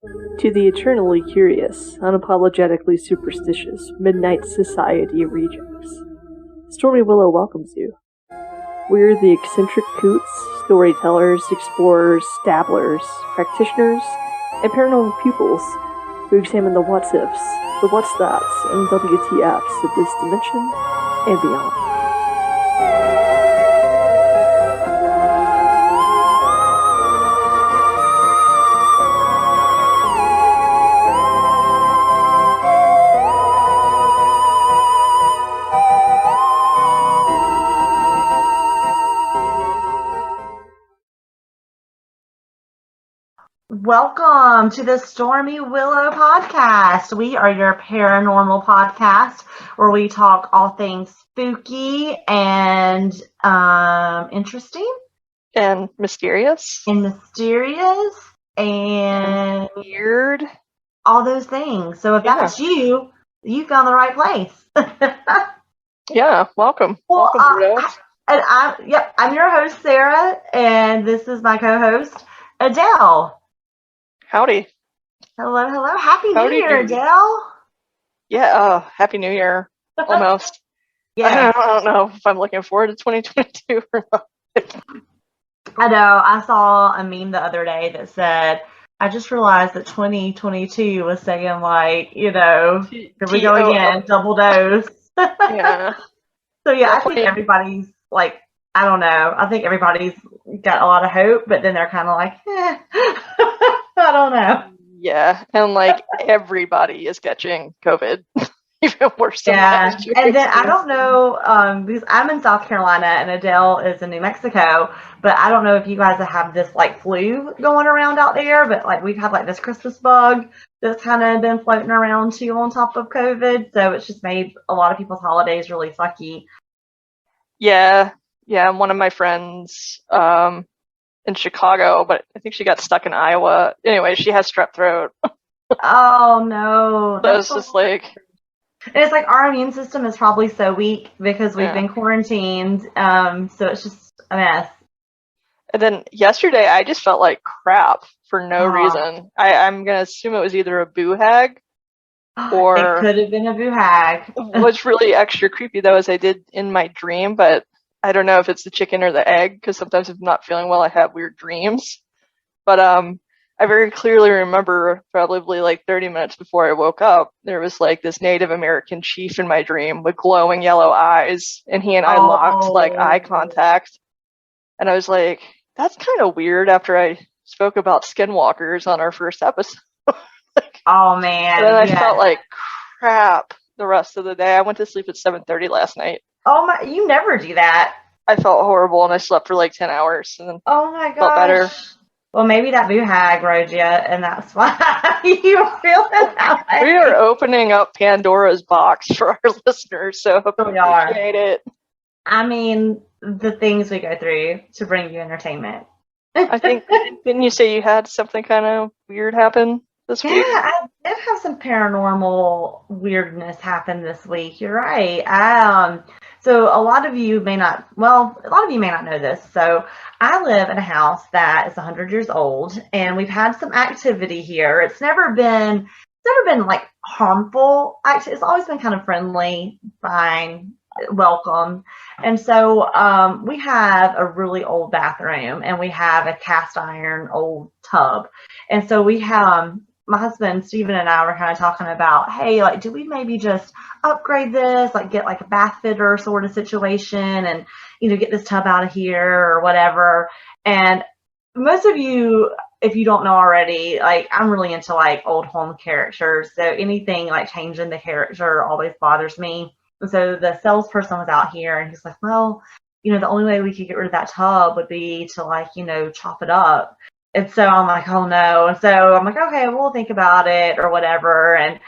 To the eternally curious, unapologetically superstitious, Midnight Society rejects, Stormy Willow welcomes you. We're the eccentric coots, storytellers, explorers, dabblers, practitioners, and paranormal pupils who examine the what-ifs, the what's-that's, and WTFs of this dimension and beyond. Welcome to the Stormy Willow podcast. We are your paranormal podcast where we talk all things spooky and interesting. And mysterious. And weird. All those things. So if that's you found the right place. Yeah, welcome. Well, welcome, I'm your host, Sarah, and this is my co-host, Adell. Howdy. Hello. Happy New Year, Howdy. Adell. Yeah, Happy New Year. Almost. Yeah. I don't know if I'm looking forward to 2022 or not. I know. I saw a meme the other day that said, I just realized that 2022 was saying, like, here we go again, double dose. Yeah. So, yeah, I think everybody's, like, I don't know. I think everybody's got a lot of hope, but then they're kind of like, I don't know. Yeah, and, like, everybody is catching COVID. Even worse than last year. And then I don't know, because I'm in South Carolina and Adele is in New Mexico, but I don't know if you guys have this, like, flu going around out there, but, like, we've had, like, this Christmas bug that's kind of been floating around, too, on top of COVID, so it's just made a lot of people's holidays really sucky. Yeah, one of my friends in Chicago, but I think she got stuck in Iowa. Anyway, she has strep throat. Oh, no. So it's just like... And it's like our immune system is probably so weak because we've been quarantined, so it's just a mess. And then yesterday, I just felt like crap for no reason. I'm going to assume it was either a boo hag or... It could have been a boo hag. What's really extra creepy, though, is I did in my dream, but I don't know if it's the chicken or the egg, because sometimes if I'm not feeling well, I have weird dreams. But I very clearly remember probably like 30 minutes before I woke up, there was like this Native American chief in my dream with glowing yellow eyes, and he and I locked like eye contact. And I was like, that's kind of weird after I spoke about Skinwalkers on our first episode. Oh, man. And then I felt like crap the rest of the day. I went to sleep at 7:30 last night. Oh, my, you never do that. I felt horrible, and I slept for like 10 hours. And then oh, my gosh. Felt better. Well, maybe that boo hag rode you, and that's why you were feeling that way. We are opening up Pandora's box for our listeners, so hope you appreciate it. I mean, the things we go through to bring you entertainment. I think, didn't you say you had something kind of weird happen this week? Yeah, I did have some paranormal weirdness happen this week. You're right. So a lot of you may not know this. So I live in a house that is 100 years old, and we've had some activity here. It's never been like harmful. Actually, it's always been kind of friendly, fine, welcome. And so we have a really old bathroom, and we have a cast iron old tub. And so we have, my husband, Steven, and I were kind of talking about, hey, like, do we maybe just upgrade this, like get like a bath fitter sort of situation and, get this tub out of here or whatever. And most of you, if you don't know already, like, I'm really into like old home characters. So anything like changing the character always bothers me. And so the salesperson was out here, and he's like, well, the only way we could get rid of that tub would be to like, chop it up. And so I'm like, oh no. And so I'm like, okay, we'll think about it or whatever. And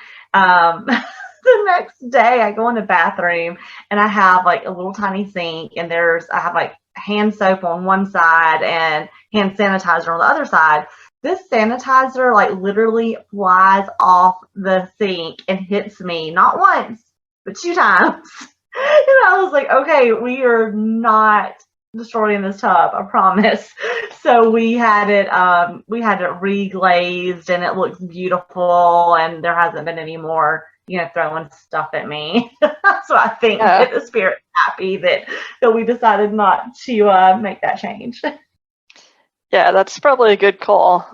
the next day I go in the bathroom, and I have like a little tiny sink, and I have like hand soap on one side and hand sanitizer on the other side. This sanitizer like literally flies off the sink and hits me not once, but 2 times. And I was like, okay, we are not destroying this tub, I promise. So we had it reglazed, and it looks beautiful, and there hasn't been any more, throwing stuff at me. So I think that the spirit's happy that we decided not to make that change. Yeah, that's probably a good call.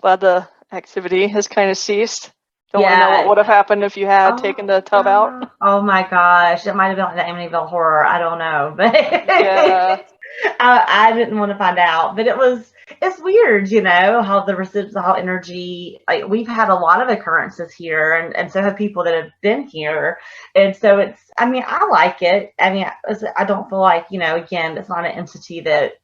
Glad the activity has kind of ceased. Don't want to know what would have happened if you had taken the tub out. Oh my gosh, it might have been like the Amityville Horror. I don't know, but Yeah. I didn't want to find out. But it's weird, how the residual energy. Like, we've had a lot of occurrences here, and so have people that have been here, and so I like it. I don't feel like, again, it's not an entity that,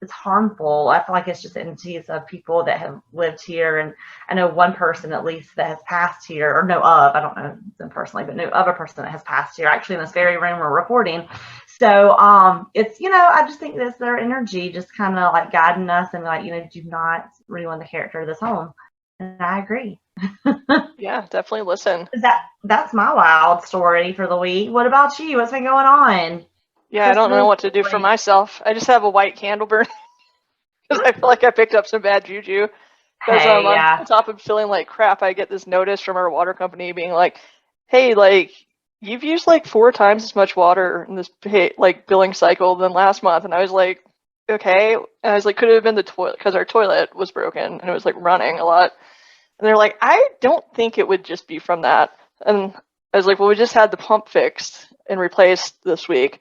it's harmful. I feel like it's just entities of people that have lived here, and I know one person at least that has passed here, or know of, I don't know them personally, but know of a person that has passed here, actually in this very room we're recording. So it's, I just think that's their energy just kind of like guiding us, and like, do not ruin the character of this home. And I agree. Yeah, definitely listen. That's my wild story for the week. What about you? What's been going on? Yeah, I don't know what to do for myself. I just have a white candle burn because I feel like I picked up some bad juju. Because on top of feeling like crap, I get this notice from our water company being like, "Hey, like, you've used like 4 times as much water in this billing cycle than last month." And I was like, "Okay." And I was like, "Could it have been the toilet?" Because our toilet was broken and it was like running a lot. And they're like, "I don't think it would just be from that." And I was like, "Well, we just had the pump fixed and replaced this week."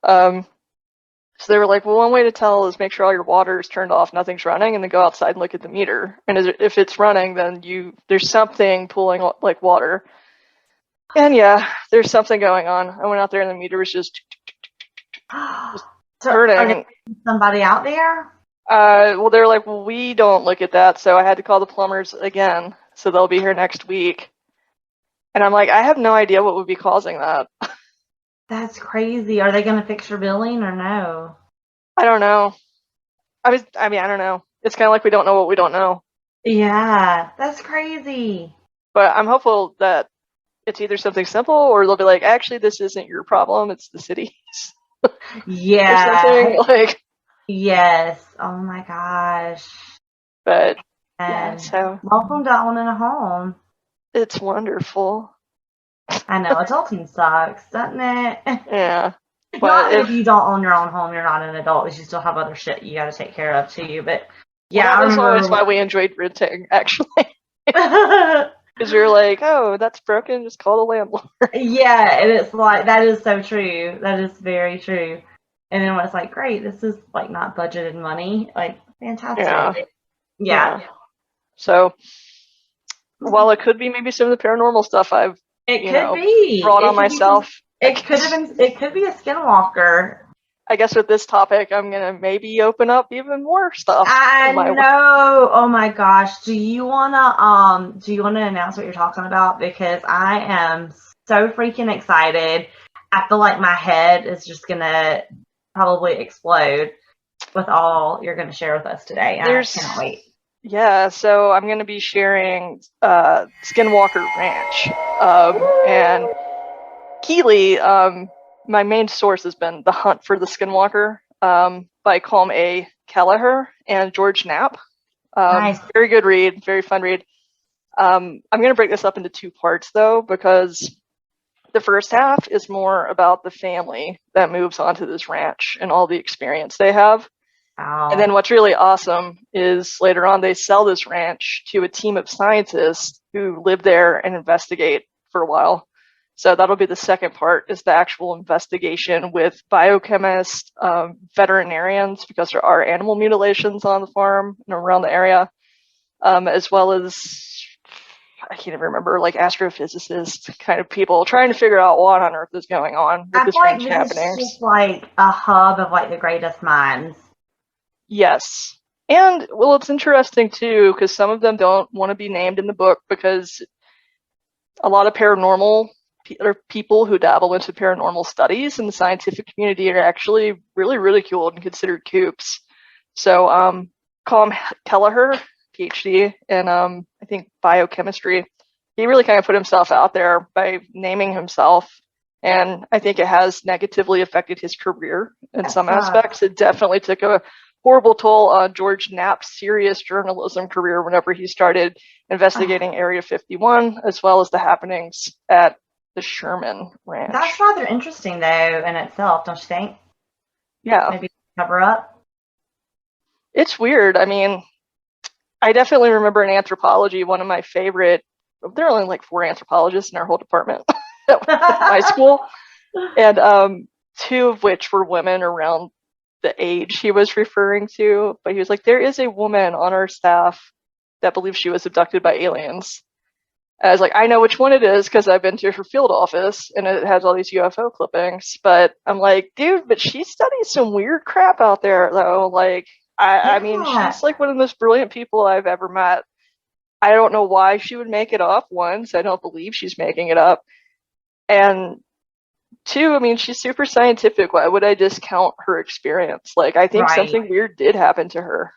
So they were like, "Well, one way to tell is make sure all your water is turned off, nothing's running, and then go outside and look at the meter. And if it's running, then there's something pulling like water." And yeah, there's something going on. I went out there and the meter was just turning. Somebody out there? Well, they're like, "Well, we don't look at that," so I had to call the plumbers again. So they'll be here next week. And I'm like, I have no idea what would be causing that. That's crazy. Are they going to fix your billing or no? I don't know. I don't know. It's kind of like we don't know what we don't know. Yeah, that's crazy. But I'm hopeful that it's either something simple, or they'll be like, "Actually, this isn't your problem. It's the city's." Yeah. Or something like. Yes. Oh my gosh. But yeah, so welcome to owning a home. It's wonderful. I know, adulting sucks, doesn't it? Yeah. But if you don't own your own home, you're not an adult, because you still have other shit you got to take care of too. But yeah, that's always why we enjoyed renting, actually. Because you're like, "Oh, that's broken, just call the landlord." Yeah, and it's like, that is so true. That is very true. And then when it's like, great, this is like not budgeted money, like, fantastic. Yeah. So while it could be maybe some of the paranormal stuff I've brought on myself. It could be a Skinwalker. I guess with this topic, I'm gonna maybe open up even more stuff. I know. Oh my gosh. Do you wanna announce what you're talking about? Because I am so freaking excited. I feel like my head is just gonna probably explode with all you're gonna share with us today. I can't wait. Yeah, so I'm gonna be sharing Skinwalker Ranch. And Keeley, my main source has been The Hunt for the Skinwalker by Colm A. Kelleher and George Knapp. Nice. Very good read, very fun read. I'm going to break this up into 2 parts, though, because the first half is more about the family that moves onto this ranch and all the experience they have. Wow. And then what's really awesome is later on they sell this ranch to a team of scientists who live there and investigate for a while. So that'll be the second part, is the actual investigation with biochemists, veterinarians, because there are animal mutilations on the farm and around the area, as well as, I can't even remember, like astrophysicists kind of people trying to figure out what on earth is going on with this ranch happening. It's just like a hub of like the greatest minds. Yes. And, well, it's interesting too, because some of them don't want to be named in the book, because a lot of paranormal or people who dabble into paranormal studies in the scientific community are actually really ridiculed and considered kooks. So Colm Kelleher, PhD in I think biochemistry, he really kind of put himself out there by naming himself And I think it has negatively affected his career in some sucks. aspects. It definitely took a horrible toll on George Knapp's serious journalism career whenever he started investigating Area 51, as well as the happenings at the Sherman Ranch. That's rather interesting, though, in itself, don't you think? Yeah. Maybe cover up. It's weird. I mean, I definitely remember in anthropology, one of my favorite, there are only like 4 anthropologists in our whole department at my school, and 2 of which were women around the age he was referring to. But he was like, there is a woman on our staff that believes she was abducted by aliens. And I was like, I know which one it is because I've been to her field office and it has all these UFO clippings. But I'm like, dude, but she studies some weird crap out there, though. Like, I mean, she's like one of the most brilliant people I've ever met. I don't know why she would make it up. Once, I don't believe she's making it up. And 2, I mean, she's super scientific. Why would I discount her experience? Like, I think something weird did happen to her.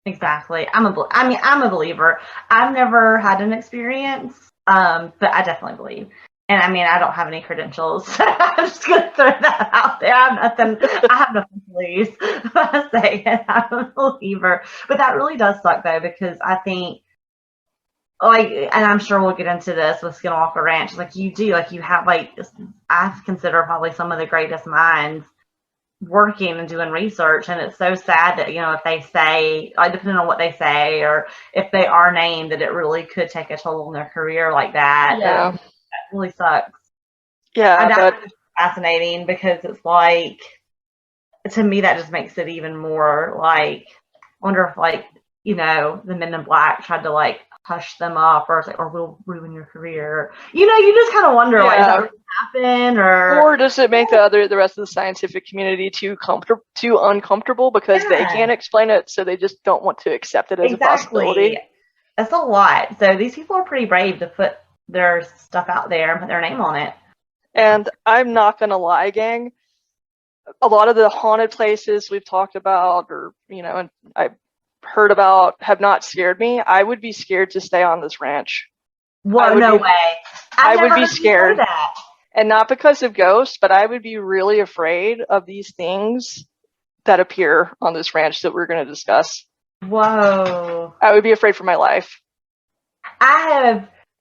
Exactly. I'm a believer. I've never had an experience, but I definitely believe. And I mean, I don't have any credentials. I'm just gonna throw that out there. I have nothing to lose by saying I'm a believer. But that really does suck, though, because I think, like, and I'm sure we'll get into this with Skinwalker Ranch. Like, you have, like, I consider probably some of the greatest minds working and doing research, and it's so sad that, if they say, like, depending on what they say, or if they are named, that it really could take a toll on their career like that. Yeah. That really sucks. Yeah, but it's fascinating because it's like, to me, that just makes it even more like, I wonder if, like, the Men in Black tried to, like, hush them up, or it's like, or we'll ruin your career. You just kind of wonder, like, is that really happen, or does it make the rest of the scientific community too uncomfortable because they can't explain it, so they just don't want to accept it as a possibility? That's a lot. So these people are pretty brave to put their stuff out there and put their name on it. And I'm not gonna lie, gang, a lot of the haunted places we've talked about, or and I've heard about, have not scared me. I would be scared to stay on this ranch. Whoa, no way. I would be scared. And not because of ghosts, but I would be really afraid of these things that appear on this ranch that we're going to discuss. Whoa. I would be afraid for my life.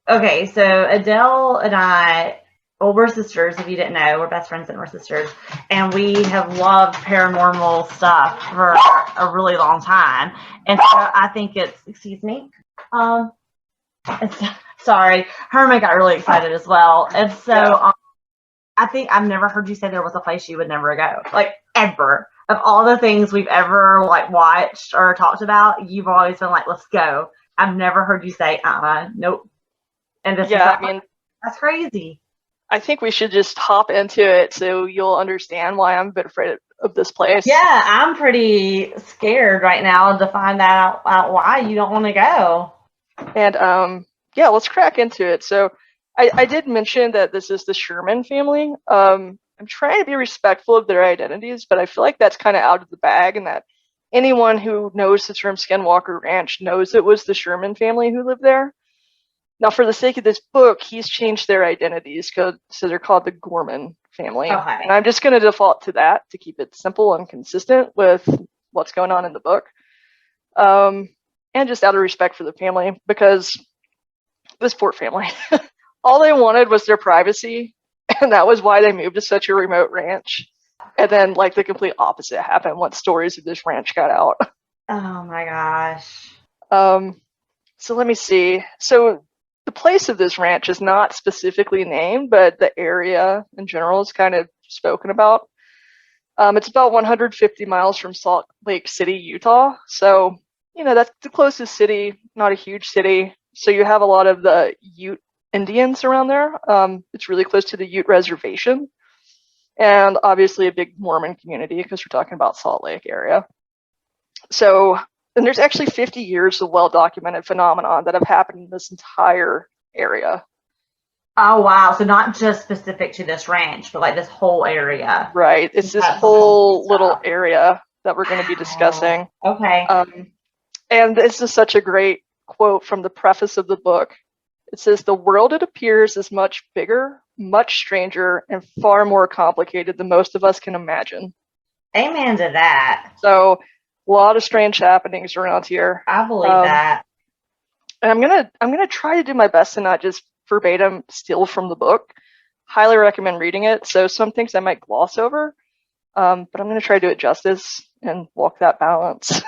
Okay, so Adele and I, we're sisters, if you didn't know. We're best friends and we're sisters. And we have loved paranormal stuff for a really long time. And so I think excuse me. Sorry, Herman got really excited as well. And so I think I've never heard you say there was a place you would never go. Like, ever. Of all the things we've ever, like, watched or talked about, you've always been like, let's go. I've never heard you say, nope. And this that's crazy. I think we should just hop into it so you'll understand why I'm a bit afraid of this place. Yeah, I'm pretty scared right now to find out why you don't want to go. And let's crack into it. So I did mention that this is the Sherman family. I'm trying to be respectful of their identities, but I feel like that's kind of out of the bag, and that anyone who knows the term Skinwalker Ranch knows it was the Sherman family who lived there. Now, for the sake of this book, he's changed their identities, so they're called the Gorman family. Okay. And I'm just going to default to that to keep it simple and consistent with what's going on in the book. And just out of respect for the family, because this poor family, all they wanted was their privacy, and that was why they moved to such a remote ranch. And then, like, the complete opposite happened once stories of this ranch got out. Oh my gosh. So let me see. So the place of this ranch is not specifically named, but the area in general is kind of spoken about. It's about 150 miles from Salt Lake City, Utah. So, that's the closest city, not a huge city. So you have a lot of the Ute Indians around there. It's really close to the Ute Reservation. And obviously a big Mormon community because we're talking about Salt Lake area. So, and there's actually 50 years of well-documented phenomenon that have happened in this entire area. Oh, wow. So not just specific to this ranch, but like this whole area. Right. It's this whole little area that we're going to be discussing. Okay. And this is such a great quote from the preface of the book. It says, the world, it appears, is much bigger, much stranger, and far more complicated than most of us can imagine. Amen to that. So, a lot of strange happenings around here. I believe that. And I'm gonna try to do my best to not just verbatim steal from the book. Highly recommend reading it. So some things I might gloss over, but I'm gonna try to do it justice and walk that balance.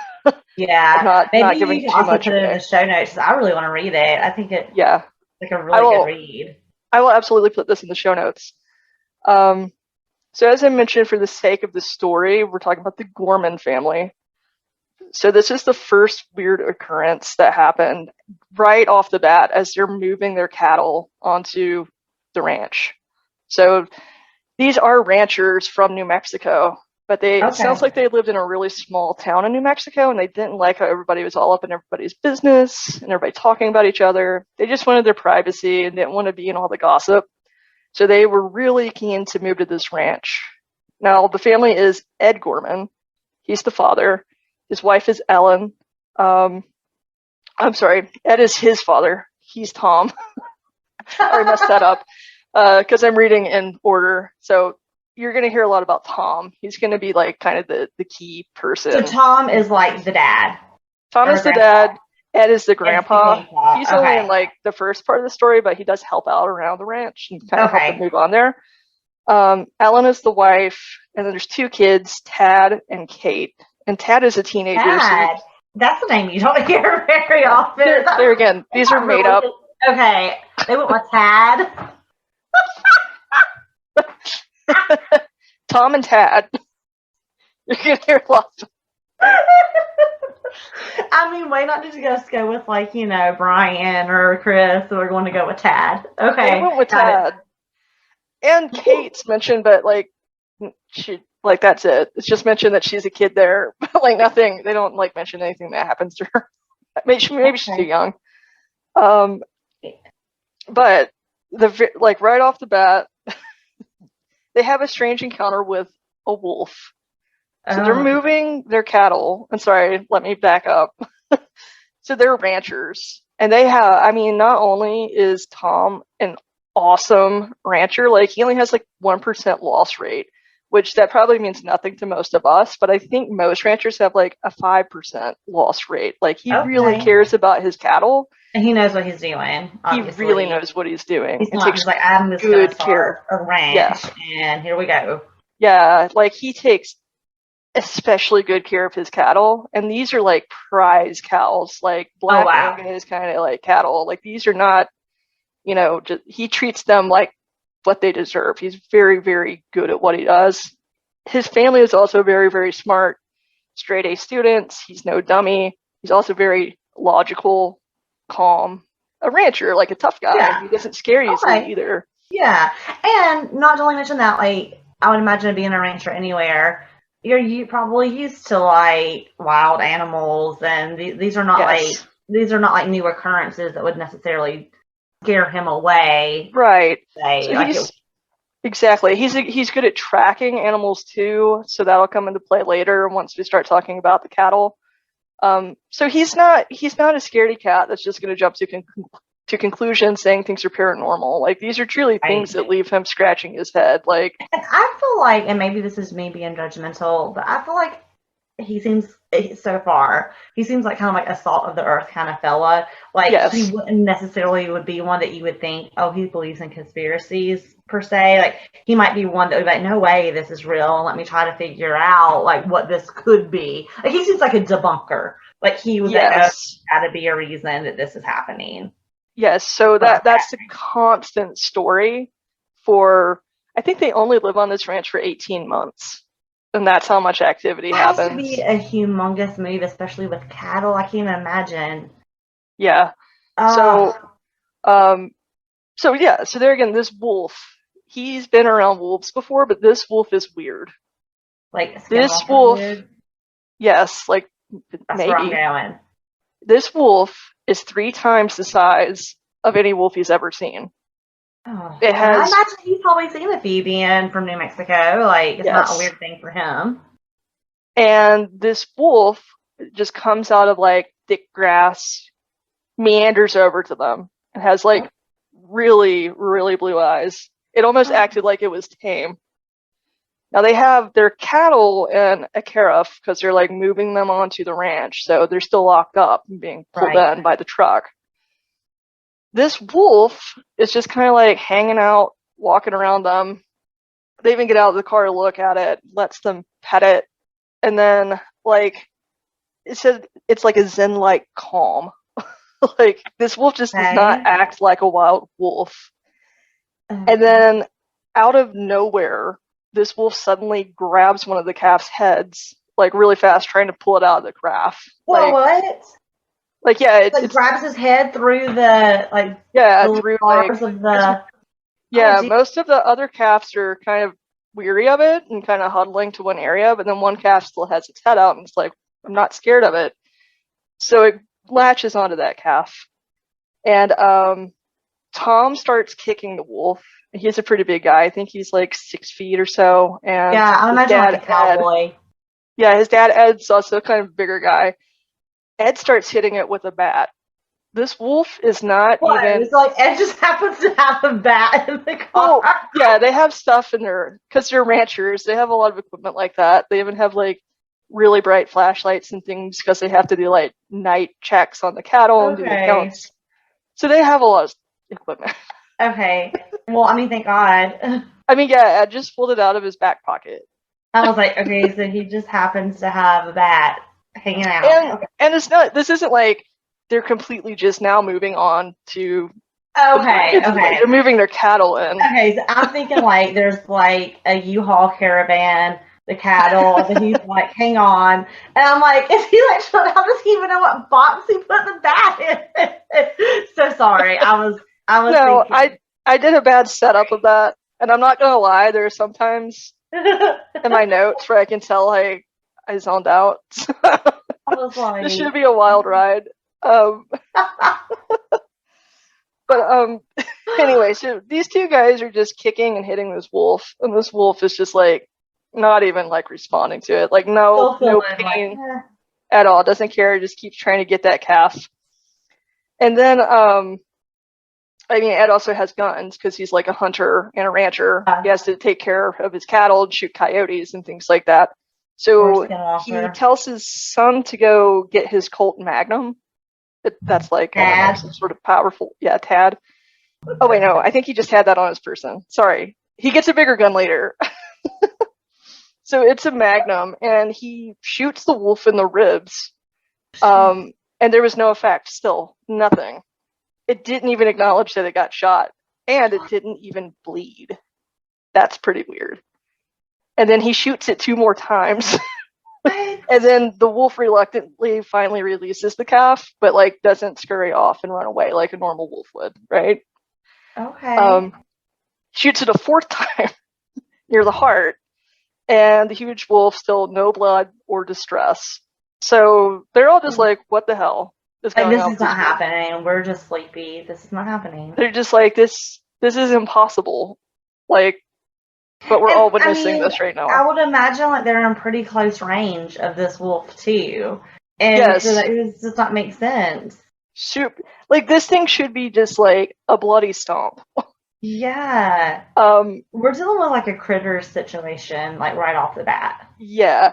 Yeah, not maybe giving you can too also much put it in away. the show notes, 'cause I really want to read it. I think it's Yeah, like a really good read. I will absolutely put this in the show notes. So as I mentioned, for the sake of the story, we're talking about the Gorman family. So this is the first weird occurrence that happened right off the bat as they're moving their cattle onto the ranch. So these are ranchers from New Mexico, but it sounds like they lived in a really small town in New Mexico, and they didn't like how everybody was all up in everybody's business and everybody talking about each other. They just wanted their privacy and didn't want to be in all the gossip. So they were really keen to move to this ranch. Now, the family is Ed Gorman. He's the father. His wife is Ellen. I'm sorry, Ed is his father. He's Tom. I messed that up because I'm reading in order. So you're going to hear a lot about Tom. He's going to be like kind of the key person. So Tom is like the dad. Tom is the dad. Ed is the grandpa. He's only in like the first part of the story, but he does help out around the ranch and kind of help them move on there. Ellen is the wife, and then there's two kids, Tad and Kate. And Tad is a teenager. Tad. That's the name you don't hear very often. There again, these are made up. Okay, they went with Tad. Tom and Tad. You're gonna hear lots. I mean, why not just go with like, you know, Brian or Chris, or we're going to go with Tad. Okay. They went with Tad. And Kate's mentioned, but like she like that's it. It's just mentioned that she's a kid there. Like nothing. They don't like mention anything that happens to her. Maybe she's too young. But like right off the bat, they have a strange encounter with a wolf. So they're moving their cattle. I'm sorry, let me back up. So they're ranchers. And they have, I mean, not only is Tom an awesome rancher, like he only has like 1% loss rate, which that probably means nothing to most of us, but I think most ranchers have like a 5% loss rate. Like he really cares about his cattle. And he knows what he's doing. Obviously. He really knows what he's doing. He's not just like, I'm just going to start a ranch, and here we go. Yeah, like he takes especially good care of his cattle, and these are like prize cows, like black Angus kind of like cattle. Like these are not, you know, just, he treats them like what they deserve. He's very, very good at what he does. His family is also very, very smart, straight A students. He's no dummy. He's also very logical, calm, a rancher, like a tough guy. Yeah. He doesn't scare you easily either. Yeah, and not to only mention that, like I would imagine being a rancher anywhere, you're probably used to like wild animals, and these are not like new occurrences that would necessarily scare him away. Right. So exactly. He's good at tracking animals too, so that'll come into play later once we start talking about the cattle. So he's not a scaredy cat that's just going to jump to conclusions saying things are paranormal. Like these are truly things that leave him scratching his head. Like, and I feel like, and maybe this is me being judgmental, but I feel like he seems like kind of like a salt of the earth kind of fella. Like he wouldn't necessarily would be one that you would think, oh, he believes in conspiracies per se. Like he might be one that would be like, no way, this is real. Let me try to figure out like what this could be. Like he seems like a debunker. Like he was like, oh, there's got to be a reason that this is happening. Yes, so that's the constant story for, I think they only live on this ranch for 18 months. And that's how much activity happens. It has to be a humongous move, especially with cattle. I can't imagine. Yeah. So there again, this wolf, he's been around wolves before, but this wolf is weird. Like this wolf, weird? Yes, like that's maybe. Where I'm going. This wolf is 3 times the size of any wolf he's ever seen. Oh, I imagine he's probably seen a few being from New Mexico. Like, it's not a weird thing for him. And this wolf just comes out of like thick grass, meanders over to them, and has like really, really blue eyes. It almost acted like it was tame. Now they have their cattle in a carafe because they're like moving them onto the ranch, so they're still locked up and being pulled in by the truck. This wolf is just kind of like hanging out, walking around them. They even get out of the car to look at it, lets them pet it, and then like it says it's like a zen-like calm. Like this wolf just does not act like a wild wolf. And then out of nowhere, this wolf suddenly grabs one of the calf's heads, like really fast, trying to pull it out of the calf. What? Like yeah, it grabs his head through the through bars of the. Most of the other calves are kind of weary of it and kind of huddling to one area, but then one calf still has its head out and it's like, I'm not scared of it. So it latches onto that calf, and Tom starts kicking the wolf. He's a pretty big guy. I think he's like 6 feet or so. And I imagine like a cowboy. His dad Ed's also kind of a bigger guy. Ed starts hitting it with a bat. This wolf is not even. It's like Ed just happens to have a bat in the car. Oh, yeah, they have stuff in there because they're ranchers. They have a lot of equipment like that. They even have like really bright flashlights and things because they have to do like night checks on the cattle and do the counts. So they have a lot of equipment. Okay. Well, I mean, thank God. I mean, yeah, Ed just pulled it out of his back pocket. I was like, okay, so he just happens to have a bat hanging out. And it's not. This isn't like they're completely just now moving on to. Okay. They're moving their cattle in. Okay, so I'm thinking like there's like a U-Haul caravan, the cattle, and he's like, hang on. And I'm like, is he like, how does he even know what box he put the bat in? So sorry. I was No, thinking. I did a bad setup of that. And I'm not going to lie, there are sometimes in my notes where I can tell like I zoned out. I was like, this should be a wild ride. But anyway, so these two guys are just kicking and hitting this wolf, and this wolf is just like not even like responding to it, like no pain at all, doesn't care, just keeps trying to get that calf. And then I mean, Ed also has guns because he's like a hunter and a rancher. He has to take care of his cattle and shoot coyotes and things like that. So he tells his son to go get his Colt Magnum. That's like some sort of powerful, Tad. Oh wait, no, I think he just had that on his person. Sorry, he gets a bigger gun later. So it's a Magnum, and he shoots the wolf in the ribs, and there was no effect. Still, nothing. It didn't even acknowledge that it got shot, and it didn't even bleed. That's pretty weird. And then he shoots it 2 more times. And then the wolf reluctantly finally releases the calf, but like doesn't scurry off and run away like a normal wolf would, right? Okay. Shoots it a 4th time near the heart, and the huge wolf still no blood or distress. So they're all just like, what the hell is going on? This is not happening. We're just sleepy. This is not happening. They're just like, this is impossible. Like, but we're all witnessing this right now. I would imagine like they're in pretty close range of this wolf too. And so that does not make sense. Like this thing should be just like a bloody stomp. Yeah. We're dealing with like a critter situation, like right off the bat. Yeah.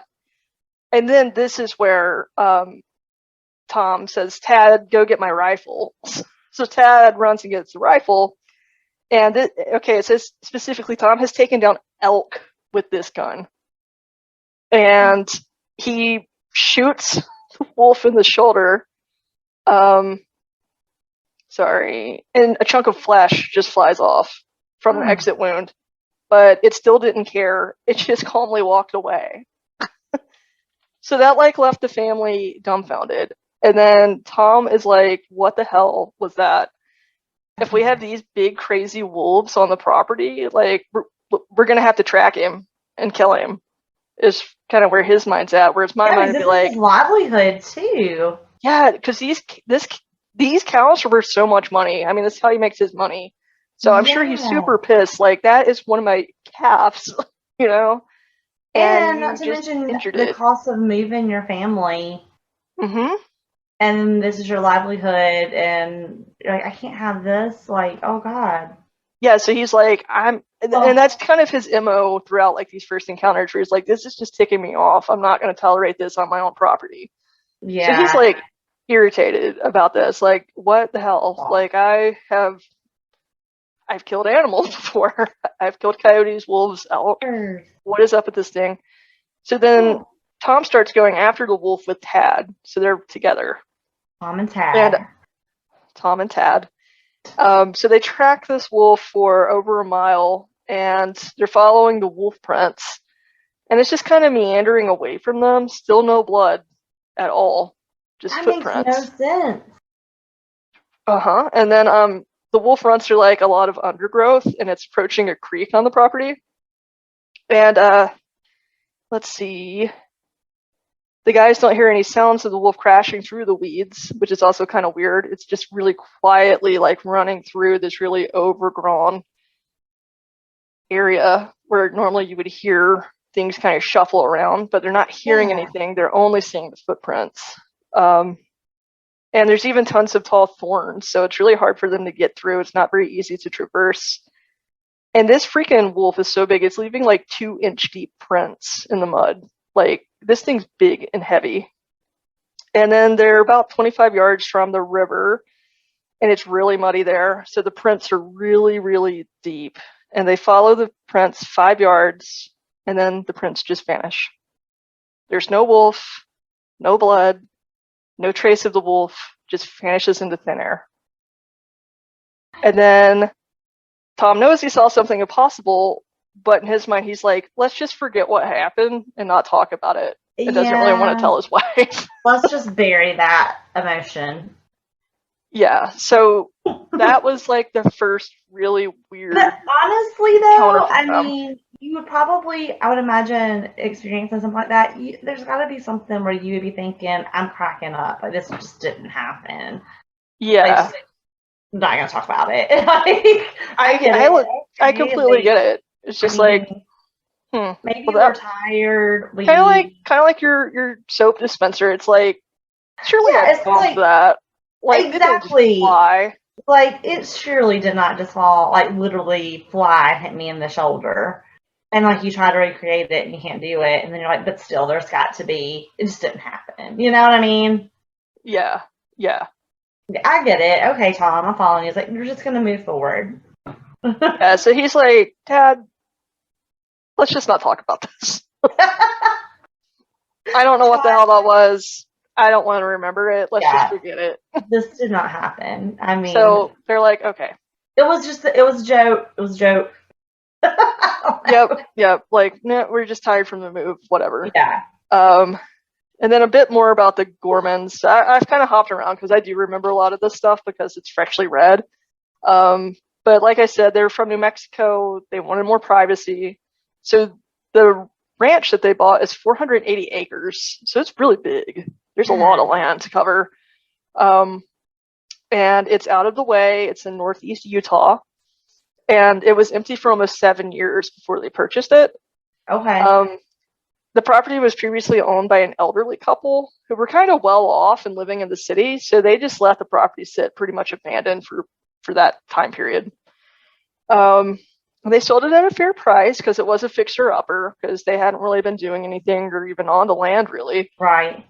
And then this is where Tom says, Tad, go get my rifle. So Tad runs and gets the rifle. And it says specifically Tom has taken down elk with this gun. And he shoots the wolf in the shoulder. And a chunk of flesh just flies off from an exit wound. But it still didn't care. It just calmly walked away. So that like left the family dumbfounded. And then Tom is like, what the hell was that? If we have these big crazy wolves on the property, like we're gonna have to track him and kill him. Is kind of where his mind's at. Whereas my mind would be like, his livelihood too. Yeah, because these cows are worth so much money. I mean, that's how he makes his money. So I'm sure he's super pissed. Like that is one of my calves, you know. And not to mention the cost of moving your family. Mm-hmm. and this is your livelihood, and you're like, I can't have this. Like, oh God. Yeah, so he's like, and that's kind of his MO throughout like these first encounters, where he's like, this is just ticking me off. I'm not going to tolerate this on my own property. Yeah. So he's like irritated about this. Like, what the hell? Like, I've killed animals before. I've killed coyotes, wolves, elk. What is up with this thing? So then Tom starts going after the wolf with Tad. So they're together. Tom and Tad. So they track this wolf for over a mile, and they're following the wolf prints. And it's just kind of meandering away from them. Still no blood at all. Just that footprints. Makes no sense. And then the wolf runs through like a lot of undergrowth, and it's approaching a creek on the property. And let's see. The guys don't hear any sounds of the wolf crashing through the weeds, which is also kind of weird. It's just really quietly like running through this really overgrown area where normally you would hear things kind of shuffle around, but they're not hearing anything. They're only seeing the footprints. And there's even tons of tall thorns, so it's really hard for them to get through. It's not very easy to traverse. And this freaking wolf is so big, it's leaving like 2-inch deep prints in the mud. Like, this thing's big and heavy. And then they're about 25 yards from the river, and it's really muddy there. So the prints are really, really deep. And they follow the prints 5 yards, and then the prints just vanish. There's no wolf, no blood, no trace of the wolf, just vanishes into thin air. And then Tom knows he saw something impossible, but in his mind, he's like, let's just forget what happened and not talk about it. He doesn't really want to tell his wife. Let's just bury that emotion. Yeah, so that was like the first really weird. But honestly, though, I mean, you would probably, I would imagine, experiencing something like that. There's got to be something where you would be thinking, I'm cracking up. Like, this just didn't happen. Yeah. Like, I'm not going to talk about it. Like, I completely get it. It's just maybe we're tired. Kind of like your soap dispenser. It's like, surely I bumped that. Like, exactly. Fly. Like, it surely did not just fall, like, literally fly and hit me in the shoulder. And, like, you try to recreate it and you can't do it. And then you're like, but still, there's got to be, it just didn't happen. You know what I mean? Yeah. I get it. Okay, Tom, I'm following you. It's like, you're just going to move forward. Yeah, so he's like, Dad, let's just not talk about this. I don't know what the hell that was. I don't want to remember it. Let's just forget it. This did not happen. I mean, so they're like, okay. It was a joke. It was a joke. Yep. Like, nah, we're just tired from the move. Whatever. Yeah. And then a bit more about the Gormans. I've kind of hopped around because I do remember a lot of this stuff because it's freshly read. But like I said, they're from New Mexico. They wanted more privacy. So the ranch that they bought is 480 acres. So it's really big. There's a lot of land to cover. And it's out of the way. It's in northeast Utah. And it was empty for almost 7 years before they purchased it. Okay. The property was previously owned by an elderly couple who were kind of well off and living in the city. So they just let the property sit pretty much abandoned for that time period. They sold it at a fair price because it was a fixer-upper because they hadn't really been doing anything or even on the land, really. Right.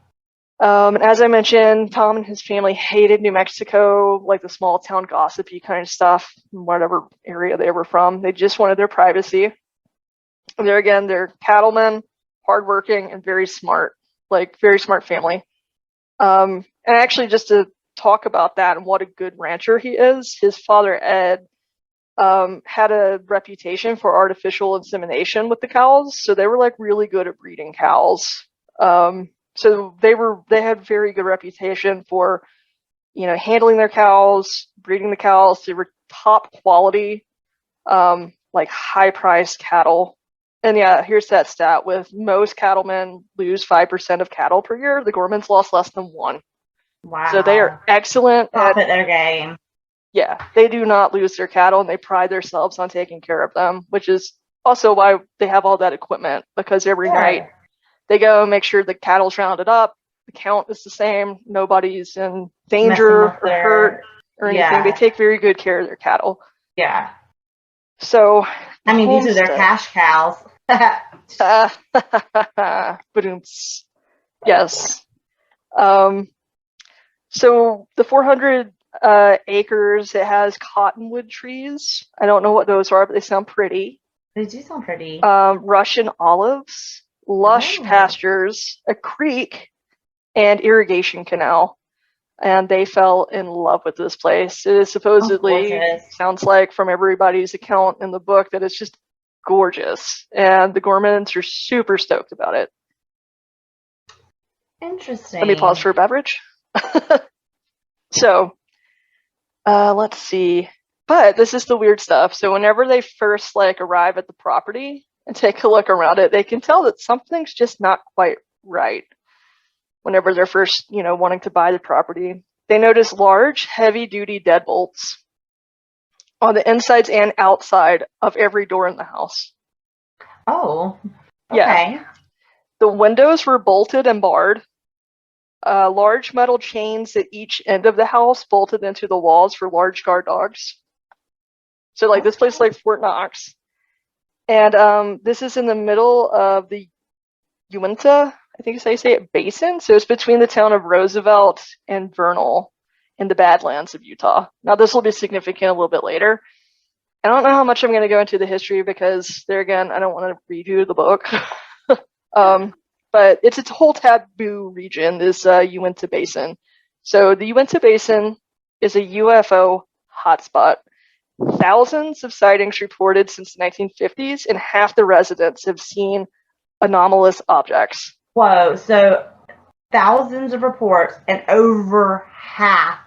And as I mentioned, Tom and his family hated New Mexico, like the small town gossipy kind of stuff, whatever area they were from. They just wanted their privacy. And they're cattlemen, hardworking, and very smart, like very smart family. And actually, just to talk about that and what a good rancher he is, his father, Ed, had a reputation for artificial insemination with the cows. So they were like really good at breeding cows. So they had very good reputation for, handling their cows, breeding the cows. They were top quality, like high priced cattle. And yeah, here's that stat: with most cattlemen lose 5% of cattle per year, the Gormans lost less than 1%. Wow. So they are excellent at their game. Yeah, they do not lose their cattle, and they pride themselves on taking care of them, which is also why they have all that equipment, because every night they go make sure the cattle's rounded up, The count is the same. Nobody's in danger or hurt or anything. They take very good care of their cattle. Yeah. So, I mean, these are their cash cows. Yes. So the 400 acres, it has cottonwood trees. I don't know what those are, but they sound pretty. They do sound pretty. Russian olives, lush pastures, a creek, and irrigation canal. And they fell in love with this place. It is supposedly, sounds like from everybody's account in the book, that it's just gorgeous. And the Gormans are super stoked about it. Interesting. Let me pause for a beverage. So, let's see. But this is the weird stuff. So whenever they first arrive at the property and take a look around it, they can tell that something's just not quite right. Whenever they're first, wanting to buy the property, they notice large, heavy-duty deadbolts on the insides and outside of every door in the house. Oh, okay. Yeah. The windows were bolted and barred. Large metal chains at each end of the house bolted into the walls for large guard dogs. So, this place is like Fort Knox. And this is in the middle of the Uenta, I think it's how you say it, basin. So it's between the town of Roosevelt and Vernal in the Badlands of Utah. Now, this will be significant a little bit later. I don't know how much I'm going to go into the history because, there again, I don't want to read you the book. But it's a whole taboo region, this Uenta Basin. So the Uenta Basin is a UFO hotspot. Thousands of sightings reported since the 1950s, and half the residents have seen anomalous objects. Whoa, so thousands of reports, and over half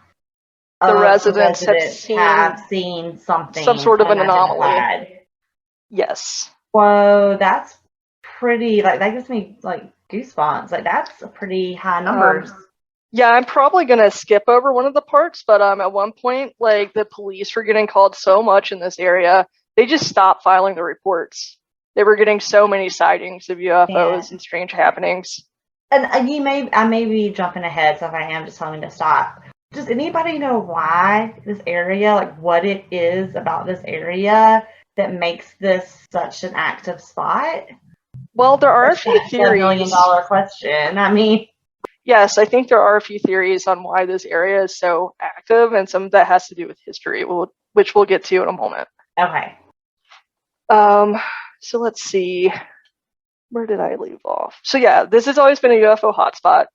the residents have seen something. Some sort of an anomaly. Yes. Whoa, that's pretty, that gives me, goosebumps. That's a pretty high numbers. Yeah, I'm probably going to skip over one of the parts, but at one point, the police were getting called so much in this area, they just stopped filing the reports. They were getting so many sightings of UFOs and strange happenings. And I may be jumping ahead, so if I am, just tell me to stop. Does anybody know why this area, what it is about this area that makes this such an active spot? Well, there are a few theories. $1 million question. Yes, I think there are a few theories on why this area is so active, and some of that has to do with history, which we'll get to in a moment. Okay. So let's see. Where did I leave off? So yeah, this has always been a UFO hotspot.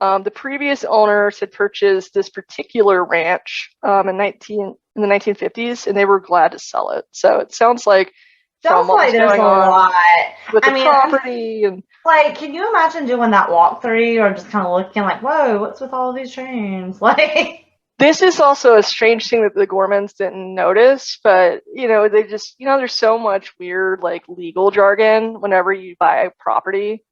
The previous owners had purchased this particular ranch in the 1950s, and they were glad to sell it. So it sounds like there's a lot with the property and can you imagine doing that walkthrough or just kind of looking whoa, what's with all of these chains? This is also a strange thing that the Gormans didn't notice, but they just there's so much weird legal jargon whenever you buy a property.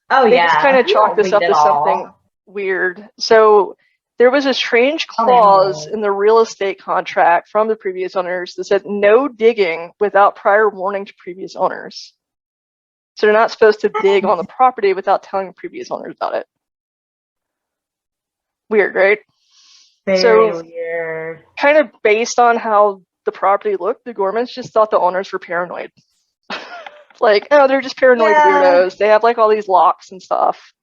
Oh they just kind of chalk this up as something weird. So there was a strange clause in the real estate contract from the previous owners that said no digging without prior warning to previous owners. So they're not supposed to dig on the property without telling previous owners about it. Weird, right? Very weird. Kind of based on how the property looked, the Gormans just thought the owners were paranoid. They're just paranoid weirdos. They have all these locks and stuff.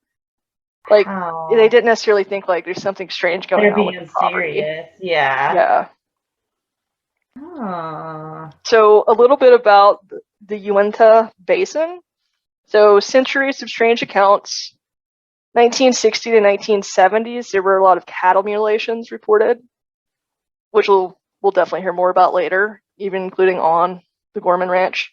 They didn't necessarily think there's something strange going on with the property. Serious. Yeah. So a little bit about the Uenta Basin. So centuries of strange accounts. 1960 to 1970s, there were a lot of cattle mutilations reported, which we'll definitely hear more about later, even including on the Gorman Ranch.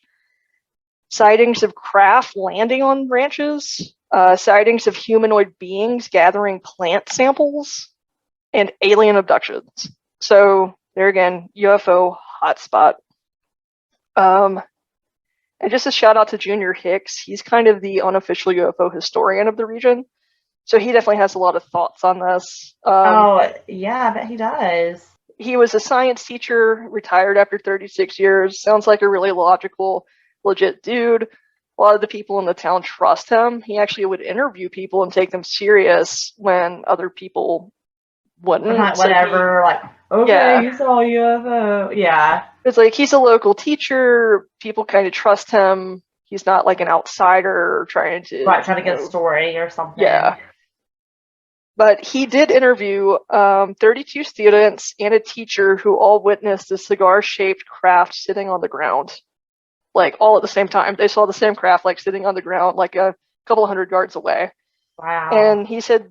Sightings of craft landing on ranches, sightings of humanoid beings gathering plant samples, and alien abductions. So there again, UFO hotspot. And just a shout out to Junior Hicks. He's kind of the unofficial UFO historian of the region. So he definitely has a lot of thoughts on this. I bet he does. He was a science teacher, retired after 36 years. Sounds like a really logical, legit dude. a lot of the people in the town trust him. He actually would interview people and take them serious when other people wouldn't. Whatever, like, okay, you saw a UFO. Yeah. It's like, he's a local teacher. People kind of trust him. He's not like an outsider trying to get a story or something. Yeah. But he did interview 32 students and a teacher who all witnessed a cigar-shaped craft sitting on the ground. Like, all at the same time. They saw the same craft, like, sitting on the ground, like a couple hundred yards away. Wow. And he said,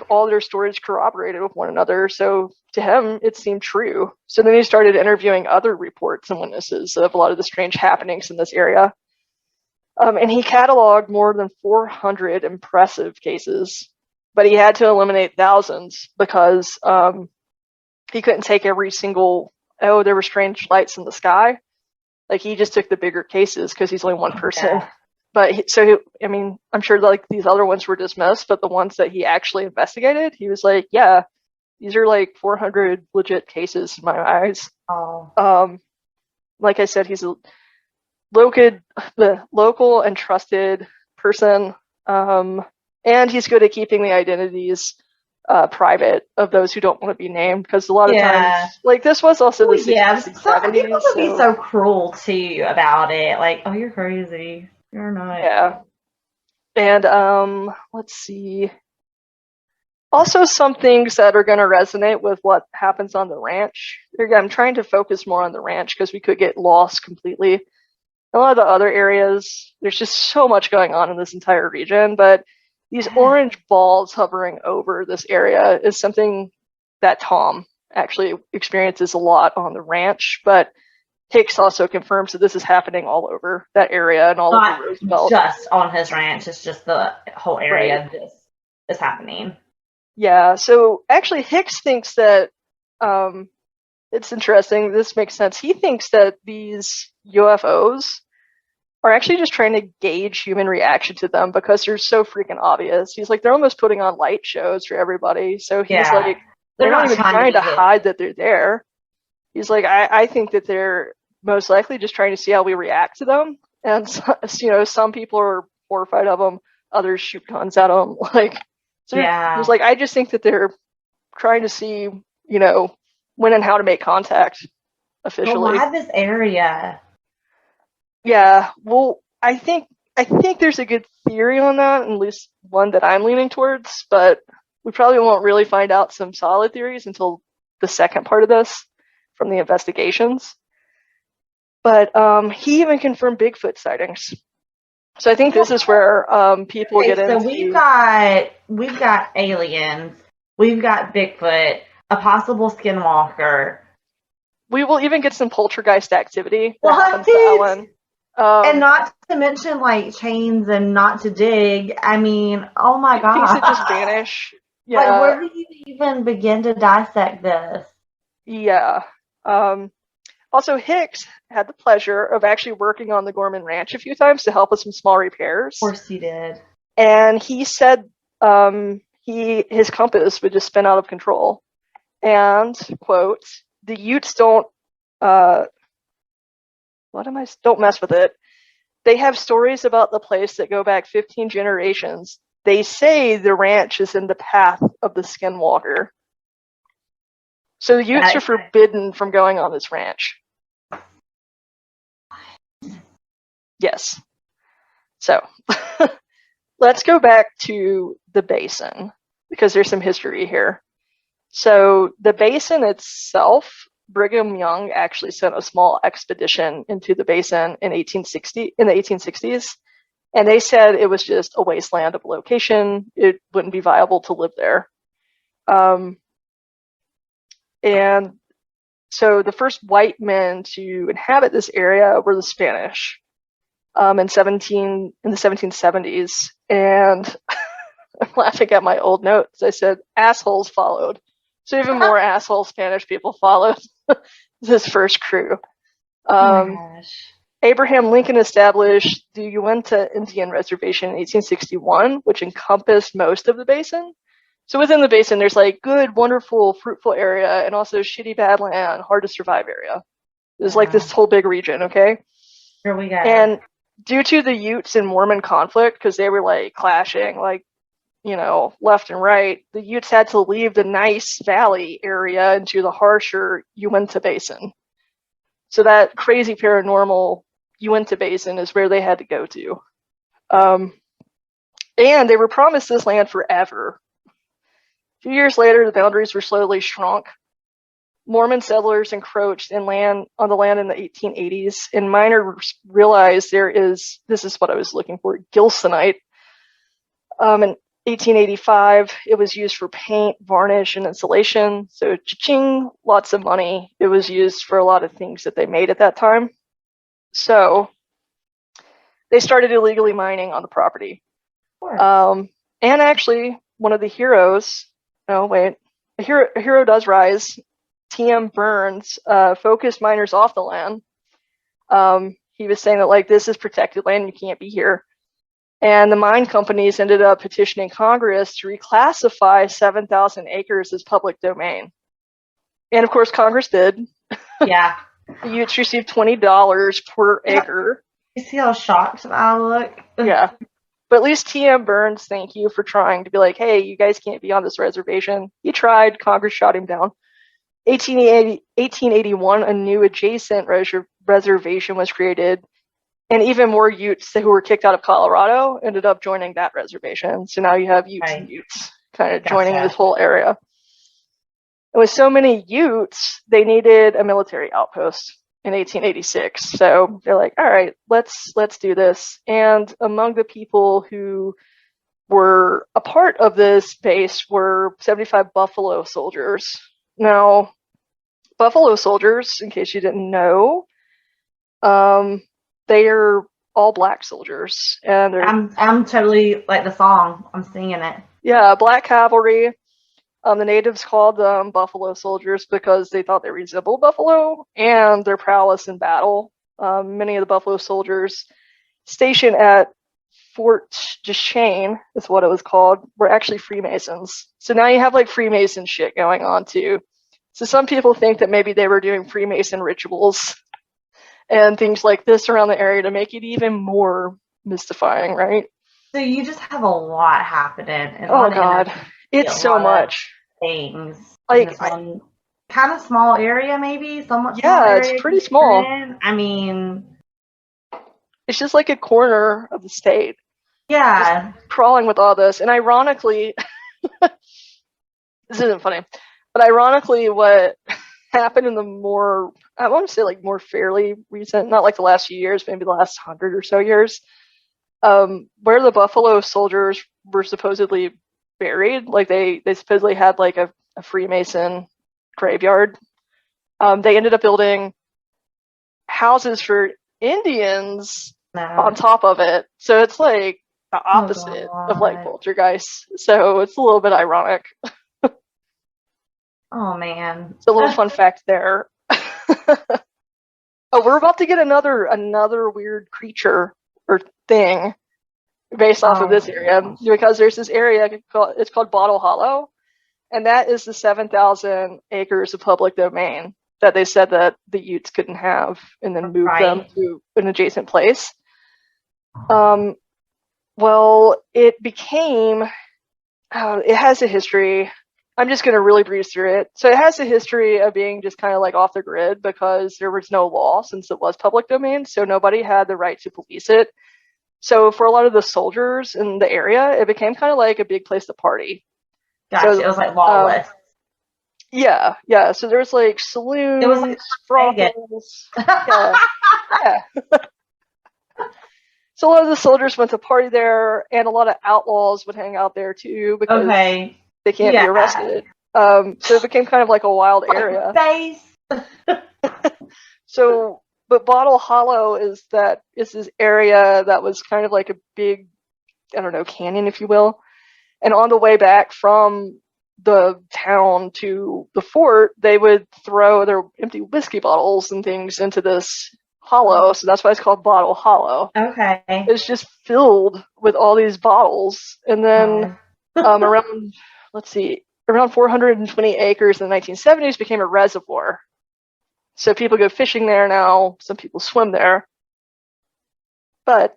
all their stories corroborated with one another. So to him, it seemed true. So then he started interviewing other reports and witnesses of a lot of the strange happenings in this area. And he cataloged more than 400 impressive cases, but he had to eliminate thousands because he couldn't take every single, there were strange lights in the sky. Like, he just took the bigger cases because he's only one person. Yeah. But I'm sure like these other ones were dismissed, but the ones that he actually investigated, he was like, yeah, these are like 400 legit cases in my eyes. Oh. Like I said, he's the local and trusted person. And he's good at keeping the identities private of those who don't want to be named, because a lot of times, like, this was also the 60s and 70s. People would be so cruel to you about it. Like, oh, you're crazy. You're not. Yeah. And let's see. Also, some things that are going to resonate with what happens on the ranch. Again, I'm trying to focus more on the ranch because we could get lost completely. A lot of the other areas, there's just so much going on in this entire region, but these orange balls hovering over this area is something that Tom actually experiences a lot on the ranch, but Hicks also confirms that this is happening all over that area and all over Roosevelt. Not just on his ranch, it's just the whole area Right. this is happening. Yeah, so actually Hicks thinks that, it's interesting, this makes sense. He thinks that these UFOs are actually just trying to gauge human reaction to them because they're so freaking obvious. He's like, they're almost putting on light shows for everybody. So he's like, they're not even trying to hide that they're there. He's like, I think that they're most likely just trying to see how we react to them. And, some people are horrified of them, others shoot guns at them. Like, so he's like, I just think that they're trying to see, when and how to make contact officially. But why this area? Yeah, well, I think there's a good theory on that, at least one that I'm leaning towards, but we probably won't really find out some solid theories until the second part of this from the investigations. But he even confirmed Bigfoot sightings. So I think this is where people get into. So we've got aliens, we've got Bigfoot, a possible Skinwalker. We will even get some poltergeist activity. And not to mention, like, chains and not to dig. I mean, oh my god. Things that just vanish. Yeah. Like, where do you even begin to dissect this? Yeah. Also, Hicks had the pleasure of actually working on the Gorman Ranch a few times to help with some small repairs. Of course he did. And he said his compass would just spin out of control. And, quote, the Utes don't mess with it. They have stories about the place that go back 15 generations. They say the ranch is in the path of the Skinwalker. So the Utes are forbidden from going on this ranch. Yes. So let's go back to the basin because there's some history here. So the basin itself, Brigham Young actually sent a small expedition into the basin in the 1860s, and they said it was just a wasteland of a location. It wouldn't be viable to live there. And so the first white men to inhabit this area were the Spanish in the 1770s. And I'm laughing at my old notes. I said assholes followed. So even more asshole Spanish people followed this first crew. Oh my gosh. Abraham Lincoln established the Uenta Indian Reservation in 1861, which encompassed most of the basin. So within the basin, there's like good, wonderful, fruitful area, and also shitty, bad land, hard to survive area. There's like this whole big region, okay? Here we go. And due to the Utes and Mormon conflict, because they were like clashing, like, left and right, the Utes had to leave the nice valley area into the harsher Uenta Basin. So that crazy paranormal Uenta Basin is where they had to go to. And they were promised this land forever. A few years later, the boundaries were slowly shrunk. Mormon settlers encroached on the land in the 1880s, and miners realized this is what I was looking for, gilsonite. In 1885, it was used for paint, varnish, and insulation. So, cha-ching, lots of money. It was used for a lot of things that they made at that time. So, they started illegally mining on the property. And actually, one of the heroes, a hero does rise. T.M. Burns focused miners off the land. He was saying that, like, this is protected land, you can't be here. And the mine companies ended up petitioning Congress to reclassify 7,000 acres as public domain. And of course, Congress did. Yeah. The Utes received $20 per acre. You see how shocked I look? Yeah. But at least T.M. Burns, thank you for trying to be like, hey, you guys can't be on this reservation. He tried. Congress shot him down. 1881, a new adjacent reservation was created. And even more Utes who were kicked out of Colorado ended up joining that reservation. So now you have Utes and Utes kind of joining this whole area. And with so many Utes, they needed a military outpost in 1886. So they're like, all right, let's do this. And among the people who were a part of this base were 75 Buffalo soldiers. Now, Buffalo soldiers, in case you didn't know, they are all black soldiers, and I'm totally like the song. I'm singing it. Yeah, black cavalry. The natives called them Buffalo soldiers because they thought they resembled buffalo and their prowess in battle. Many of the Buffalo soldiers stationed at Fort Duchesne, is what it was called, were actually Freemasons. So now you have like Freemason shit going on too. So some people think that maybe they were doing Freemason rituals and things like this around the area to make it even more mystifying, right? So you just have a lot happening. Oh God, it's so much things. Like one kind of small area, maybe somewhat. Yeah, it's pretty small. I mean, it's just like a corner of the state. Yeah, just crawling with all this, and ironically, this isn't funny, but ironically, what happened in the more, I want to say like more fairly recent, not like the last few years, maybe the last 100 or so years, where the Buffalo soldiers were supposedly buried, like they supposedly had like a Freemason graveyard. They ended up building houses for Indians on top of it, so it's like the opposite of like poltergeist. So it's a little bit ironic. Oh man, it's a little fun fact there. Oh, we're about to get another weird creature or thing based off of this area, because there's this area it's called Bottle Hollow, and that is the 7,000 acres of public domain that they said that the Utes couldn't have, and then move them to an adjacent place. Well, it has a history. I'm just going to really breeze through it. So it has a history of being just kind of like off the grid because there was no law since it was public domain, so nobody had the right to police it. So for a lot of the soldiers in the area, it became kind of like a big place to party. Gotcha. So, it was like lawless. Yeah. So there's like saloons, it was like brothels. Yeah. So a lot of the soldiers went to party there, and a lot of outlaws would hang out there too because they can't be arrested. So it became kind of like a wild area. So, but Bottle Hollow is this area that was kind of like a big, I don't know, canyon, if you will. And on the way back from the town to the fort, they would throw their empty whiskey bottles and things into this hollow, so that's why it's called Bottle Hollow. Okay. It's just filled with all these bottles, and then around 420 acres in the 1970s became a reservoir. So people go fishing there now. Some people swim there. But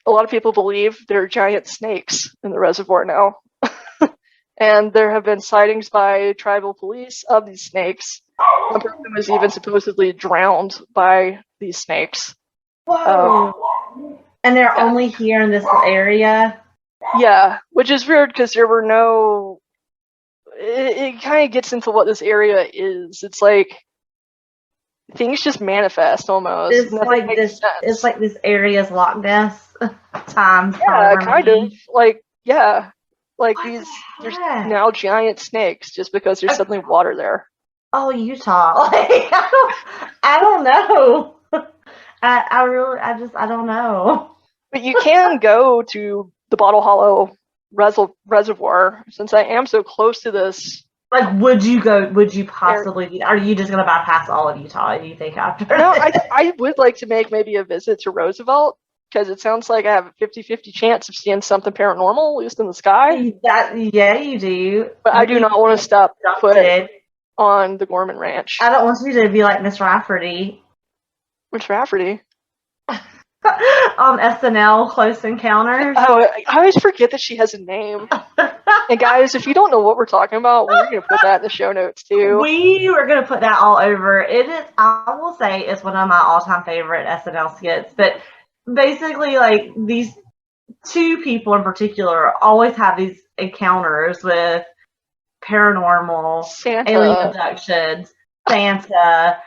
a lot of people believe there are giant snakes in the reservoir now. And there have been sightings by tribal police of these snakes. One person was even supposedly drowned by these snakes. Whoa. And they're only here in this area? Yeah, which is weird because there were no... It kind of gets into what this area is. It's like things just manifest almost. It's like this. Sense. It's like this area's Loch Ness times. Yeah, kind of. Like, yeah, like these. There's now giant snakes just because there's suddenly water there. Oh, Utah! Like, I don't know. I don't know. But you can go to the Bottle Hollow Reservoir since I am so close to this. Like, would you go? Would you possibly? Are you just gonna bypass all of Utah? Do you think after? No, I would like to make maybe a visit to Roosevelt because it sounds like I have a 50-50 chance of seeing something paranormal, at least in the sky. Yeah, you do. But I do not want to step foot on the Gorman Ranch. I don't want you to be like Miss Rafferty. Miss Rafferty? On SNL Close Encounters. Oh, I always forget that she has a name. And guys, if you don't know what we're talking about, we're going to put that in the show notes too. We are going to put that all over. It is, I will say, it's one of my all-time favorite SNL skits. But basically, like, these two people in particular always have these encounters with paranormal, Santa, alien abductions, Santa,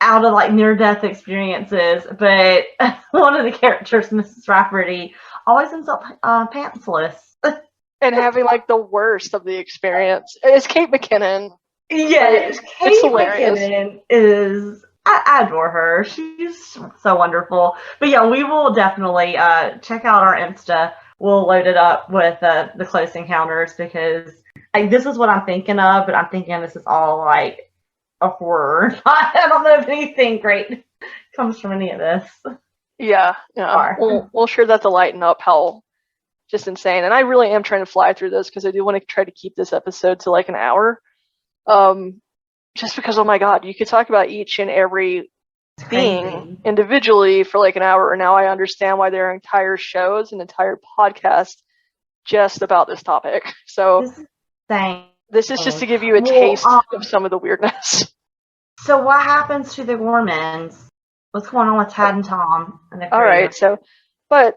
out of like near-death experiences. But one of the characters, Mrs. Rafferty, always ends up pantsless. And having like the worst of the experience. It's Kate McKinnon. Yes, Kate McKinnon is. I adore her. She's so wonderful. But yeah, we will definitely check out our Insta. We'll load it up with the Close Encounters because like this is what I'm thinking of, but I'm thinking this is all like a horror. I don't know if anything great comes from any of this. Yeah. We'll share that to lighten up how just insane. And I really am trying to fly through this because I do want to try to keep this episode to like an hour. Just because, oh my god, you could talk about each and every being individually for like an hour, and now I understand why there are entire shows and entire podcasts just about this topic. So this is just to give you a taste of some of the weirdness. So what happens to the Gormans? What's going on with Tad and Tom? All right, so, but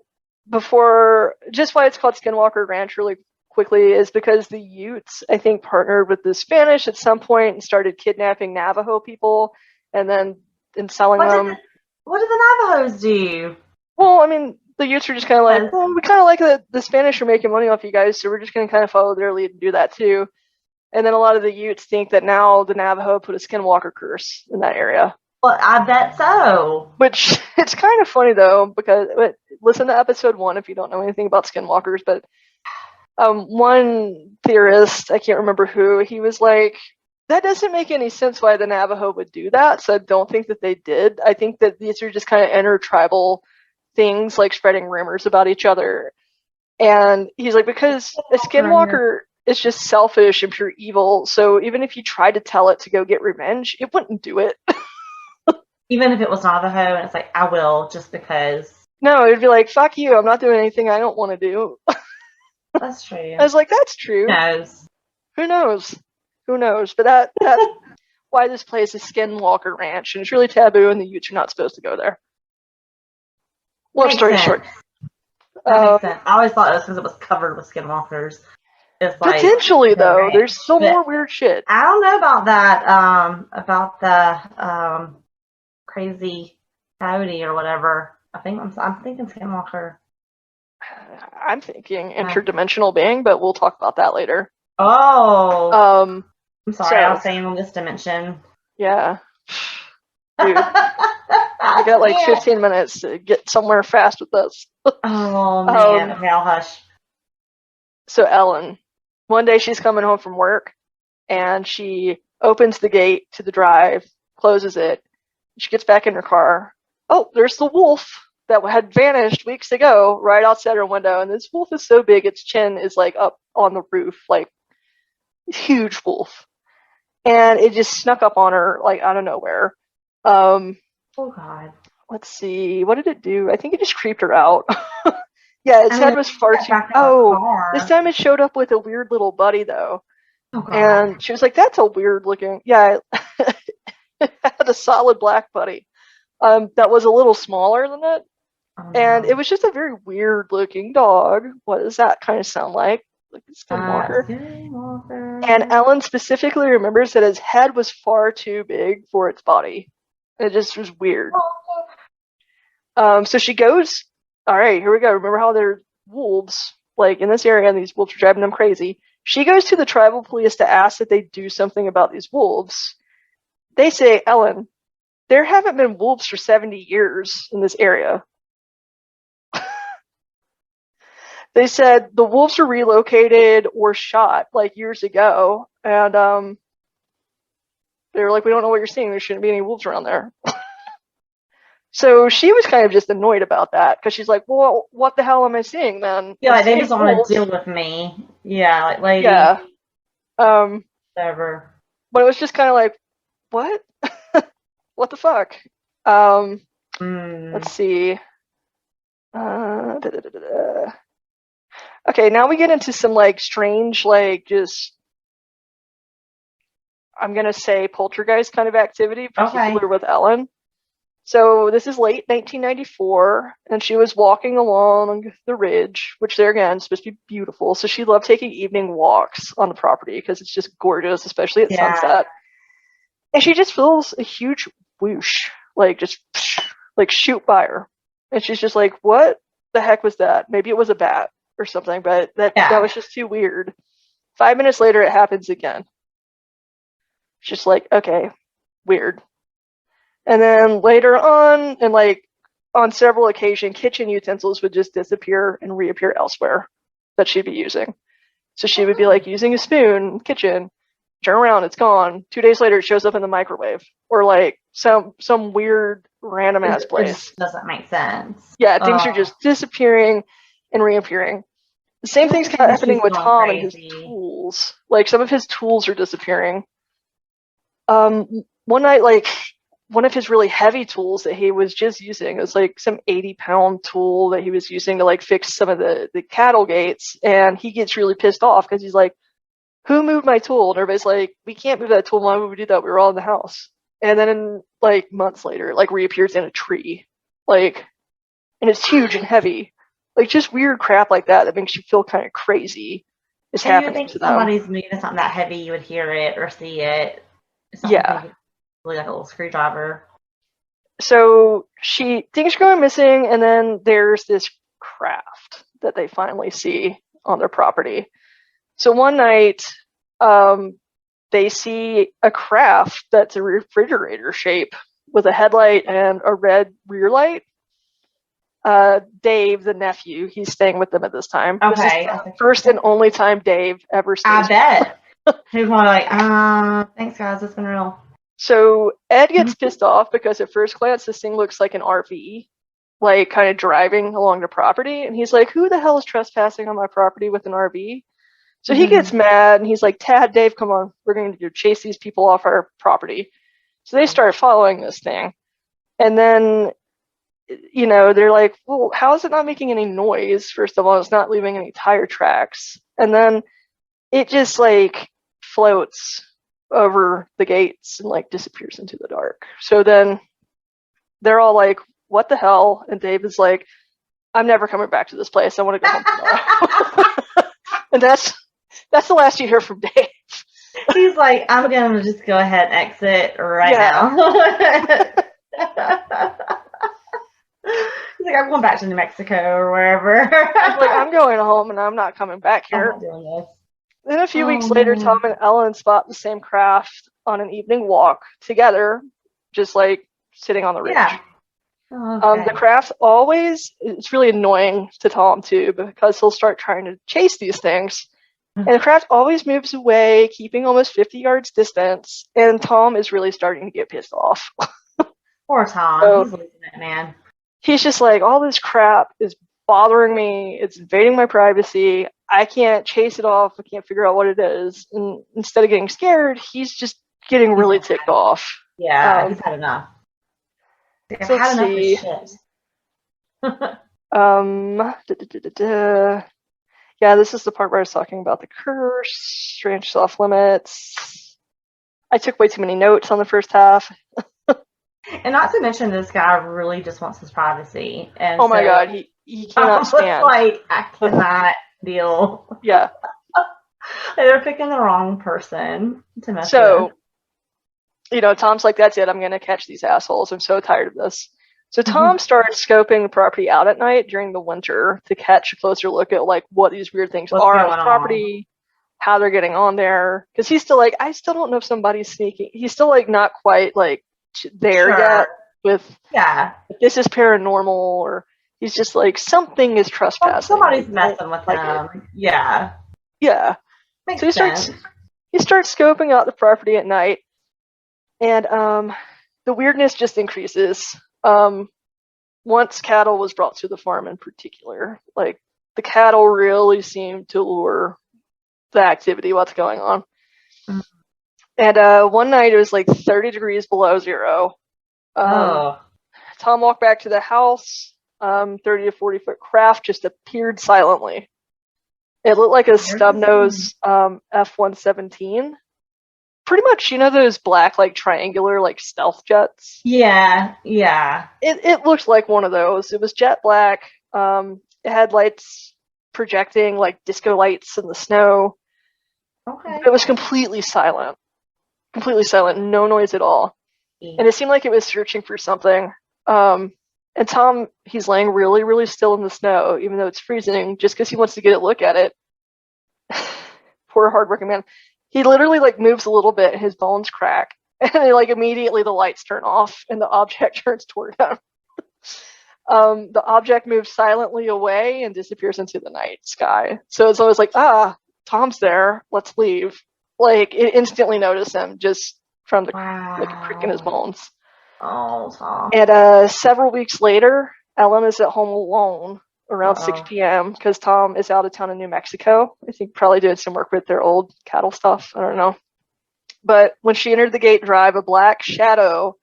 before, just why it's called Skinwalker Ranch really quickly is because the Utes, I think, partnered with the Spanish at some point and started kidnapping Navajo people and then selling them. What did the Navajos do? Well, I mean, the Utes are just kind of like, well, we kind of like the Spanish are making money off you guys, so we're just going to kind of follow their lead and do that too. And then a lot of the Utes think that now the Navajo put a Skinwalker curse in that area. Well, I bet so. Which, it's kind of funny though, because listen to episode 1 if you don't know anything about Skinwalkers, but one theorist, I can't remember who, he was like, that doesn't make any sense why the Navajo would do that, so I don't think that they did. I think that these are just kind of intertribal things, like spreading rumors about each other. And he's like, because a Skinwalker is just selfish and pure evil, so even if you tried to tell it to go get revenge, it wouldn't do it. Even if it was Navajo, and it's like, I will, just because. No, it'd be like, fuck you, I'm not doing anything I don't want to do. That's true. I was like, that's true. Who knows? Who knows? But that's why this place is Skinwalker Ranch, and it's really taboo, and the Utes are not supposed to go there. Long story short. That makes sense. I always thought it was because it was covered with skinwalkers. It's like, potentially, though. There's still more weird shit. I don't know about that, about the crazy coyote or whatever. I'm thinking Skinwalker. I'm thinking interdimensional being, but we'll talk about that later. Oh. I'm sorry, I was saying on this dimension. Yeah. Dude. I got like 15 minutes to get somewhere fast with this. Oh, man. Okay, I'll hush. So Ellen, one day she's coming home from work, and she opens the gate to the drive, closes it. She gets back in her car. Oh, there's the wolf that had vanished weeks ago right outside her window. And this wolf is so big, its chin is like up on the roof, like huge wolf. And it just snuck up on her like out of nowhere. Oh God. let's see, what did it do? I think it just creeped her out. Yeah, its head was far too. Back in the Oh, car. this time it showed up with a weird little buddy though, Oh, God. and she was like, "That's a weird looking." Yeah, it had a solid black buddy. That was a little smaller than it, Oh, and no. it was just a very weird looking dog. What does that kind of sound like? Like a Skinwalker. Skinwalker. And Ellen specifically remembers that his head was far too big for its body. It just was weird. So she goes, all right, here we go. Remember how there's wolves, like, in this area, and these wolves are driving them crazy. She goes to the tribal police to ask that they do something about these wolves. They say, Ellen, there haven't been wolves for 70 years in this area. They said the wolves were relocated or shot, like, years ago, and they were like, we don't know what you're seeing. There shouldn't be any wolves around there. So she was kind of just annoyed about that, because she's like, well, what the hell am I seeing then? Yeah, I'm like, they seeing just don't want wolves. to deal with me. Yeah, like, lady. Yeah. Whatever. But it was just kind of like, what? What the fuck? Let's see. Okay, now we get into some, like, strange, like, just, I'm gonna say, poltergeist kind of activity, particularly with Ellen. So this is late 1994, and she was walking along the ridge, which there again is supposed to be beautiful. So she loved taking evening walks on the property because it's just gorgeous, especially at sunset. And she just feels a huge whoosh, like, just like shoot by her, and she's just like, "What the heck was that?" Maybe it was a bat or something, but that was just too weird. 5 minutes later, it happens again. She's just like, okay, weird. And then later on, and like on several occasions, kitchen utensils would just disappear and reappear elsewhere that she'd be using. So she would be like using a spoon in the kitchen, turn around, it's gone. 2 days later, it shows up in the microwave, or like some weird random ass place. It just doesn't make sense. Yeah, things are just disappearing and reappearing. The same thing's kind of happening with Tom and his tools. Like, some of his tools are disappearing. One night, like, one of his really heavy tools that he was just using, it was like some 80-pound tool that he was using to like fix some of the cattle gates, and he gets really pissed off because he's like, who moved my tool? And everybody's like, we can't move that tool. Why would we do that? We were all in the house. And then, like, months later, it like reappears in a tree, like, and it's huge and heavy. Like, just weird crap like that makes you feel kind of crazy is happening to them. Somebody's moving something that heavy, you would hear it or see it. Yeah. Like a little screwdriver. So things are going missing, and then there's this craft that they finally see on their property. So one night, they see a craft that's a refrigerator shape with a headlight and a red rear light. Dave, the nephew, he's staying with them at this time. Okay. This is the first and only time Dave ever stays. I bet. He's more like, thanks guys, it's been real. So Ed gets pissed off because at first glance this thing looks like an RV, like kind of driving along the property, and he's like, who the hell is trespassing on my property with an RV? So he gets mad, and he's like, Dave, come on, we're going to chase these people off our property. So they start following this thing, and then, you know, they're like, well, how is it not making any noise? First of all, it's not leaving any tire tracks, and then it just like floats over the gates and like disappears into the dark. So then they're all like, what the hell? And Dave is like, I'm never coming back to this place. I want to go home tomorrow. And that's the last you hear from Dave. He's like, I'm gonna just go ahead and exit right now. He's like, I'm going back to New Mexico or wherever. He's like, I'm going home and I'm not coming back here. I'm not doing this. Then a few weeks later, Tom and Ellen spot the same craft on an evening walk together, just like sitting on the ridge. Yeah. Okay. The craft always, it's really annoying to Tom too, because he'll start trying to chase these things. And the craft always moves away, keeping almost 50 yards distance. And Tom is really starting to get pissed off. Poor Tom. He's losing it, man. He's just like, all this crap is bothering me. It's invading my privacy. I can't chase it off. I can't figure out what it is. And instead of getting scared, he's just getting really ticked off. Yeah, he's had enough. I've So had let's enough see. of shit. Yeah, this is the part where I was talking about the curse, strange off limits. I took way too many notes on the first half. And not to mention, this guy really just wants his privacy. And Oh my so god, he cannot stand. like, I cannot deal. Yeah. They're picking the wrong person to mess So, with. Tom's like, that's it. I'm going to catch these assholes. I'm so tired of this. So Tom starts scoping the property out at night during the winter to catch a closer look at like what these weird things are on the property, how they're getting on there. Because he's still like, I still don't know if somebody's sneaking. He's still like not quite like there yet with this is paranormal, or he's just like something is trespassing. Somebody's messing with him. Yeah. Yeah. Makes so he starts scoping out the property at night, and the weirdness just increases. Once cattle was brought to the farm in particular, like the cattle really seemed to lure the activity, what's going on. Mm-hmm. And one night it was like 30 degrees below zero. Tom walked back to the house. 30 to 40 foot craft just appeared silently. It looked like a stub-nose F-117. Pretty much, those black, like, triangular, like, stealth jets? Yeah. It looked like one of those. It was jet black. It had lights projecting, like, disco lights in the snow. Okay. It was completely silent. No noise at all. Yeah. And it seemed like it was searching for something. And Tom, he's laying really, really still in the snow, even though it's freezing, just because he wants to get a look at it. Poor hardworking man. He literally like moves a little bit, and his bones crack, and like immediately the lights turn off, and the object turns toward him. The object moves silently away and disappears into the night sky. So it's always like, Tom's there. Let's leave. Like it instantly noticed him just from the like crick in his bones. Oh, Tom. And several weeks later, Ellen is at home alone around 6 p.m. because Tom is out of town in New Mexico. I think probably doing some work with their old cattle stuff. I don't know. But when she entered the gate drive, a black shadow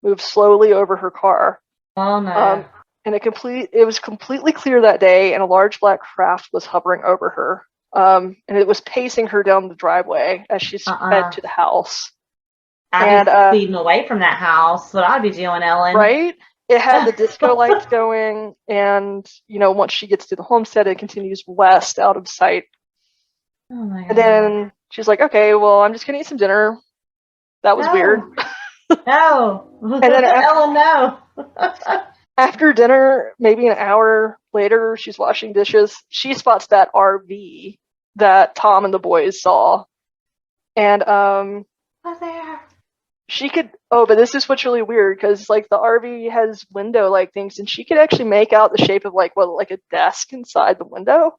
moved slowly over her car. Oh, no. And it was completely clear that day, and a large black craft was hovering over her. And it was pacing her down the driveway as she sped to the house. I'd be speeding away from that house. What I'd be doing, Ellen. Right? It had the disco lights going, and once she gets to the homestead, it continues west out of sight. Oh my God. And then she's like, "Okay, well, I'm just gonna eat some dinner." That was weird. No. And then Ellen, no. After dinner, maybe an hour later, she's washing dishes. She spots that RV that Tom and the boys saw, and What's there? she could, but this is what's really weird, because like the RV has window like things, and she could actually make out the shape of like a desk inside the window.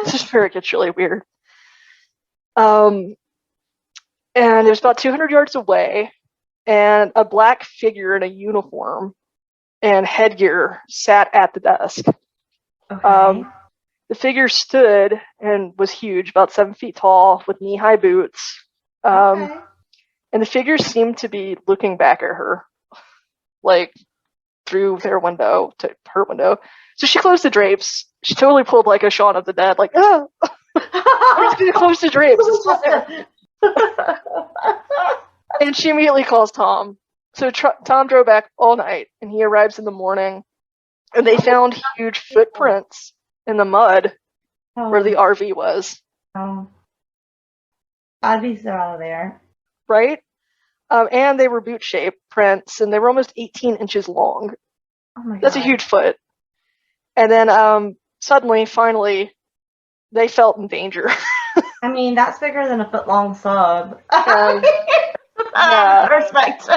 This is where it gets really weird. And it was about 200 yards away, and a black figure in a uniform and headgear sat at the desk. Okay. The figure stood and was huge, about 7 feet tall, with knee-high boots. And the figure seemed to be looking back at her, like, through their window to her window. So she closed the drapes. She totally pulled, like, a Shaun of the Dead, like, I'm just going to close the drapes. And she immediately calls Tom. So Tom drove back all night, and he arrives in the morning, and they found huge footprints in the mud where the RV was. I'd be so out of there. Right? And they were boot-shaped prints, and they were almost 18 inches long. Oh my God. That's a huge foot. And then suddenly, finally, they felt in danger. I mean, that's bigger than a foot-long sub. Yeah. Respect.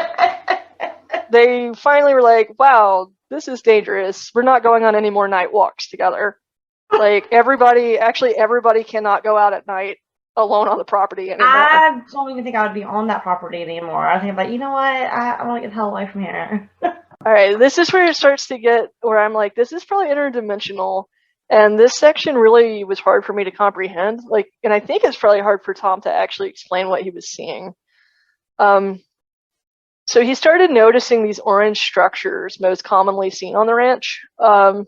They finally were like, wow, this is dangerous. We're not going on any more night walks together. Like, everybody cannot go out at night alone on the property anymore. I don't even think I would be on that property anymore. I think, you know what? I want to get the hell away from here. All right, this is where it starts to get where I'm like, this is probably interdimensional, and this section really was hard for me to comprehend. Like, and I think it's probably hard for Tom to actually explain what he was seeing. So he started noticing these orange structures most commonly seen on the ranch. The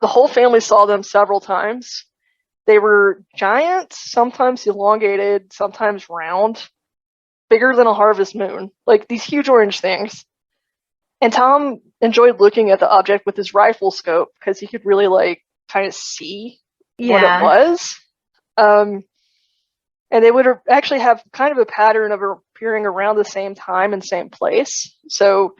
whole family saw them several times. They were giant, sometimes elongated, sometimes round, bigger than a harvest moon, like these huge orange things. And Tom enjoyed looking at the object with his rifle scope because he could really like kind of see what it was. And they would actually have kind of a pattern of appearing around the same time and same place. So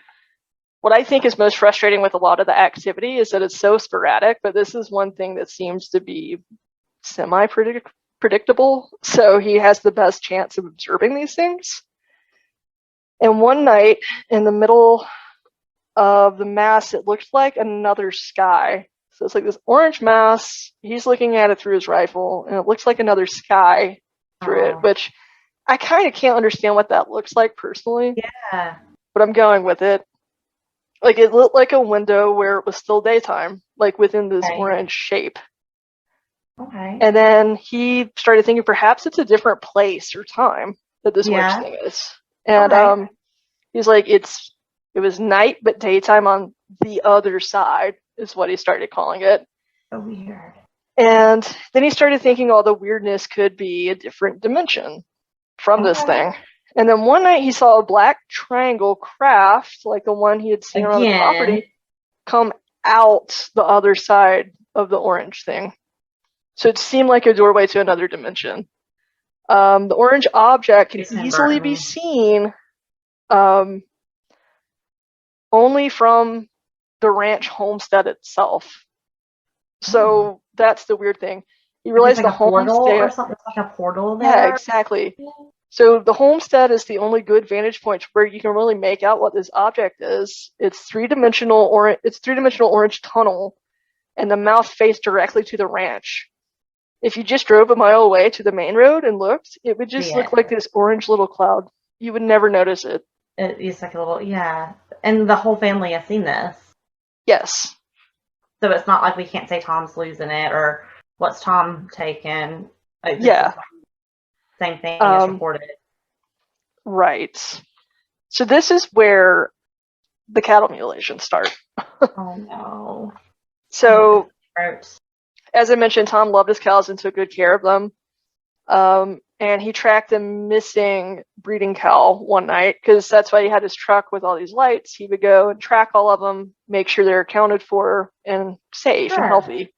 what I think is most frustrating with a lot of the activity is that it's so sporadic, but this is one thing that seems to be semi-predictable. So he has the best chance of observing these things. And one night in the middle of the mass, it looked like another sky. So it's like this orange mass. He's looking at it through his rifle, and it looks like another sky through it, which I kind of can't understand what that looks like personally. Yeah. But I'm going with it. Like, it looked like a window where it was still daytime, like within this orange shape. Okay. And then he started thinking perhaps it's a different place or time that this orange thing is. And he's like, it was night but daytime on the other side is what he started calling it. So weird. And then he started thinking all the weirdness could be a different dimension from this thing. And then one night he saw a black triangle craft, like the one he had seen on the property, come out the other side of the orange thing. So it seemed like a doorway to another dimension. The orange object can easily be seen only from the ranch homestead itself. So that's the weird thing. He realized the homestead or something, like a portal there. Yeah, exactly. So the homestead is the only good vantage point where you can really make out what this object is. It's three-dimensional orange tunnel, and the mouth faced directly to the ranch. If you just drove a mile away to the main road and looked, it would just look like this orange little cloud. You would never notice it. It's like a little, and the whole family has seen this. Yes. So it's not like we can't say Tom's losing it or what's Tom taking. Same thing as reported. Right. So this is where the cattle mutilations start. Oh no. So, as I mentioned, Tom loved his cows and took good care of them. And he tracked a missing breeding cow one night because that's why he had his truck with all these lights. He would go and track all of them, make sure they're accounted for and safe and healthy.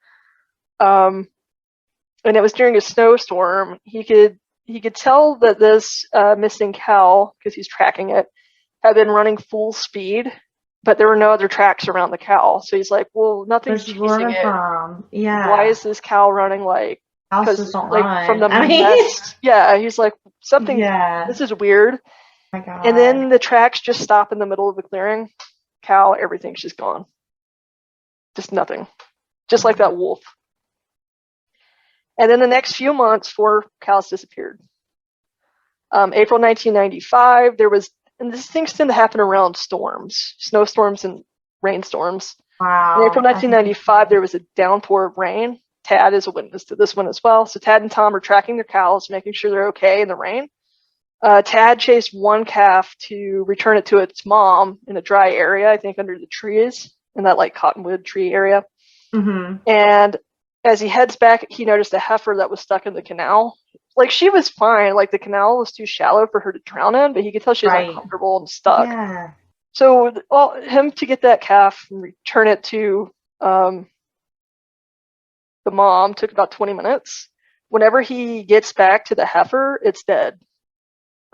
And it was during a snowstorm. He could tell that this missing cow, because he's tracking it, had been running full speed, but there were no other tracks around the cow. So he's like, well, nothing's chasing it. Why is this cow running like houses don't run. From the nest? Yeah, he's like, something, this is weird. Oh my God. And then the tracks just stop in the middle of the clearing. Cow, everything's just gone. Just nothing. Just like that wolf. And then the next few months, 4 cows disappeared. April 1995, and these things tend to happen around storms, snowstorms and rainstorms. Wow. In April 1995, there was a downpour of rain. Tad is a witness to this one as well. So Tad and Tom are tracking their cows, making sure they're okay in the rain. Tad chased one calf to return it to its mom in a dry area, I think under the trees, in that like cottonwood tree area. Mm-hmm. And as he heads back, he noticed a heifer that was stuck in the canal. Like, she was fine. Like, the canal was too shallow for her to drown in, but he could tell she was uncomfortable and stuck. Yeah. So him to get that calf and return it to the mom took about 20 minutes. Whenever he gets back to the heifer, it's dead.